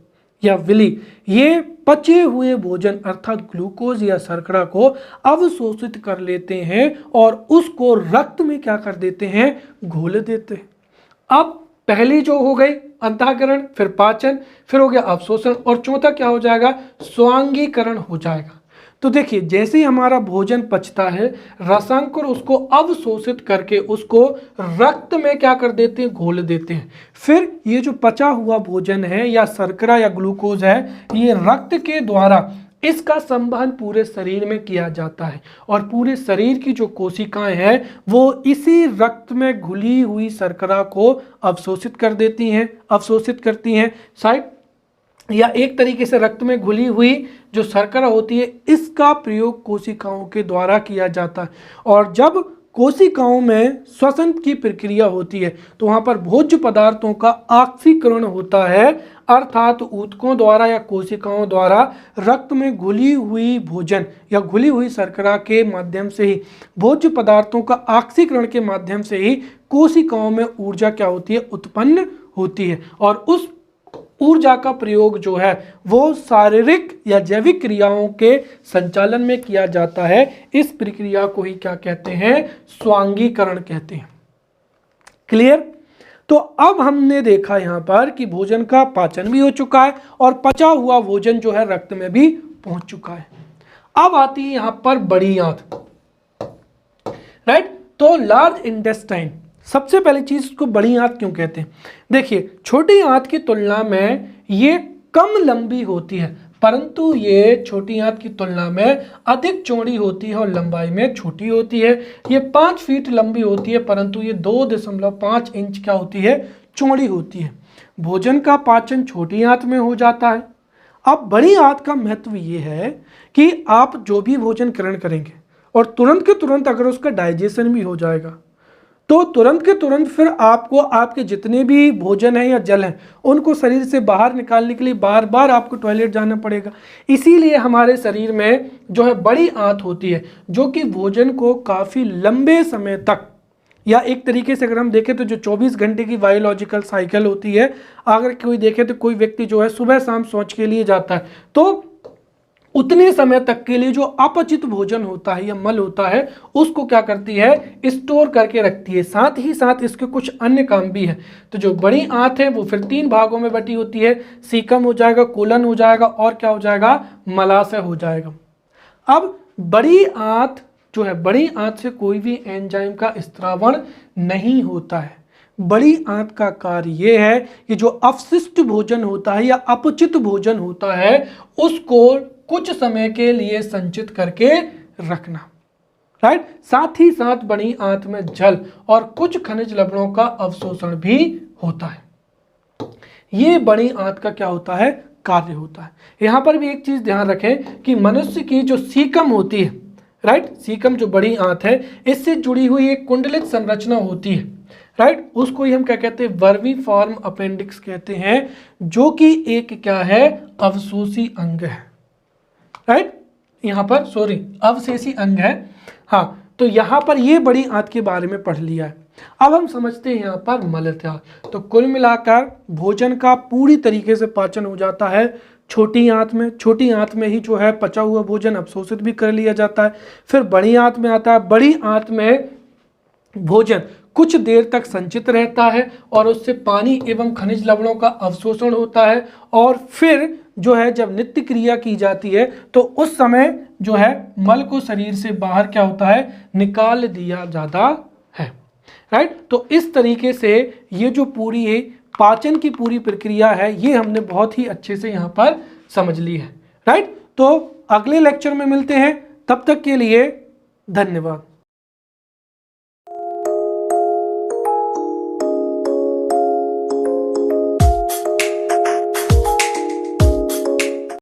Speaker 1: या विली ये पचे हुए भोजन अर्थात ग्लूकोज या शर्करा को अवशोषित कर लेते हैं और उसको रक्त में क्या कर देते हैं, घोल देते हैं। अब पहली जो हो गई अंतःकरण, फिर पाचन, फिर हो गया अवशोषण, और चौथा क्या हो जाएगा, स्वांगीकरण हो जाएगा। तो देखिए जैसे ही हमारा भोजन पचता है, रसांकुर उसको अवशोषित करके उसको रक्त में क्या कर देते हैं, घोल देते हैं। फिर ये जो पचा हुआ भोजन है या शर्करा या ग्लूकोज है, ये रक्त के द्वारा इसका संवहन पूरे शरीर में किया जाता है और पूरे शरीर की जो कोशिकाएं हैं वो इसी रक्त में घुली हुई शर्करा को अवशोषित करती हैं साइड, या एक तरीके से रक्त में घुली हुई जो शर्करा होती है इसका प्रयोग कोशिकाओं के द्वारा किया जाता है। और जब कोशिकाओं में श्वसन की प्रक्रिया होती है तो वहां पर भोज्य पदार्थों का ऑक्सीकरण होता है, अर्थात ऊतकों द्वारा या कोशिकाओं द्वारा रक्त में घुली हुई भोजन या घुली हुई शर्करा के माध्यम से ही, भोज्य पदार्थों का ऑक्सीकरण के माध्यम से ही कोशिकाओं में ऊर्जा क्या होती है, उत्पन्न होती है। और उस ऊर्जा का प्रयोग जो है वो शारीरिक या जैविक क्रियाओं के संचालन में किया जाता है। इस प्रक्रिया को ही क्या कहते हैं, स्वांगीकरण कहते हैं। क्लियर? तो अब हमने देखा यहां पर कि भोजन का पाचन भी हो चुका है और पचा हुआ भोजन जो है रक्त में भी पहुंच चुका है। अब आती है यहां पर बड़ी आंत, राइट। तो लार्ज इंटेस्टाइन, सबसे पहली चीज इसको बड़ी आंत क्यों कहते हैं, देखिए छोटी आंत की तुलना में ये कम लंबी होती है, परंतु ये छोटी आंत की तुलना में अधिक चौड़ी होती है और लंबाई में छोटी होती है। ये 5 फीट लंबी होती है परंतु ये 2.5 इंच क्या होती है, चौड़ी होती है। भोजन का पाचन छोटी आंत में हो जाता है। अब बड़ी आंत का महत्व ये है कि आप जो भी भोजन ग्रहण करेंगे और तुरंत के तुरंत अगर उसका डाइजेशन भी हो जाएगा तो तुरंत के तुरंत फिर आपको आपके जितने भी भोजन है या जल हैं उनको शरीर से बाहर निकालने के लिए बार बार आपको टॉयलेट जाना पड़ेगा। इसीलिए हमारे शरीर में जो है बड़ी आंत होती है जो कि भोजन को काफ़ी लंबे समय तक, या एक तरीके से अगर हम देखें तो जो 24 घंटे की बायोलॉजिकल साइकिल होती है, अगर कोई देखे तो कोई व्यक्ति जो है सुबह शाम शौच के लिए जाता है तो उतने समय तक के लिए जो अपचित भोजन होता है या मल होता है उसको क्या करती है, स्टोर करके रखती है। साथ ही साथ इसके कुछ अन्य काम भी है। तो जो बड़ी आंत है वो फिर 3 भागों में बटी होती है, सीकम हो जाएगा, कोलन हो जाएगा और क्या हो जाएगा, मलाशय हो जाएगा। अब बड़ी आंत जो है, बड़ी आंत से कोई भी एंजाइम का स्त्रावण नहीं होता है। बड़ी आंत का कार्य यह है कि जो अपशिष्ट भोजन होता है या अपचित भोजन होता है उसको कुछ समय के लिए संचित करके रखना, राइट। साथ ही साथ बड़ी आंत में जल और कुछ खनिज लवणों का अवशोषण भी होता है। ये बड़ी आंत का क्या होता है, कार्य होता है। यहां पर भी एक चीज ध्यान रखें कि मनुष्य की जो सीकम होती है, राइट, सीकम जो बड़ी आंत है इससे जुड़ी हुई एक कुंडलित संरचना होती है, राइट। उसको ही हम क्या कहते हैं, वर्मीफॉर्म अपेंडिक्स कहते हैं, जो कि एक क्या है, अवशोषी अंग है, राइट। यहाँ पर अवशेषी अंग है। हाँ, तो यहाँ पर ये बड़ी आंत के बारे में पढ़ लिया है। अब हम समझते हैं यहाँ पर मलत्याग। तो कुल मिलाकर भोजन का पूरी तरीके से पाचन हो जाता है छोटी आंत में। छोटी आंत में ही जो है पचा हुआ भोजन अवशोषित भी कर लिया जाता है। फिर बड़ी आंत में आता है। बड़ी आंत में भोजन कुछ देर तक संचित रहता है और उससे पानी एवं खनिज लवणों का अवशोषण होता है और फिर जो है जब नित्य क्रिया की जाती है तो उस समय जो है मल को शरीर से बाहर क्या होता है, निकाल दिया जाता है, राइट। तो इस तरीके से ये जो पूरी है पाचन की पूरी प्रक्रिया है ये हमने बहुत ही अच्छे से यहाँ पर समझ ली है, राइट। तो अगले लेक्चर में मिलते हैं, तब तक के लिए धन्यवाद।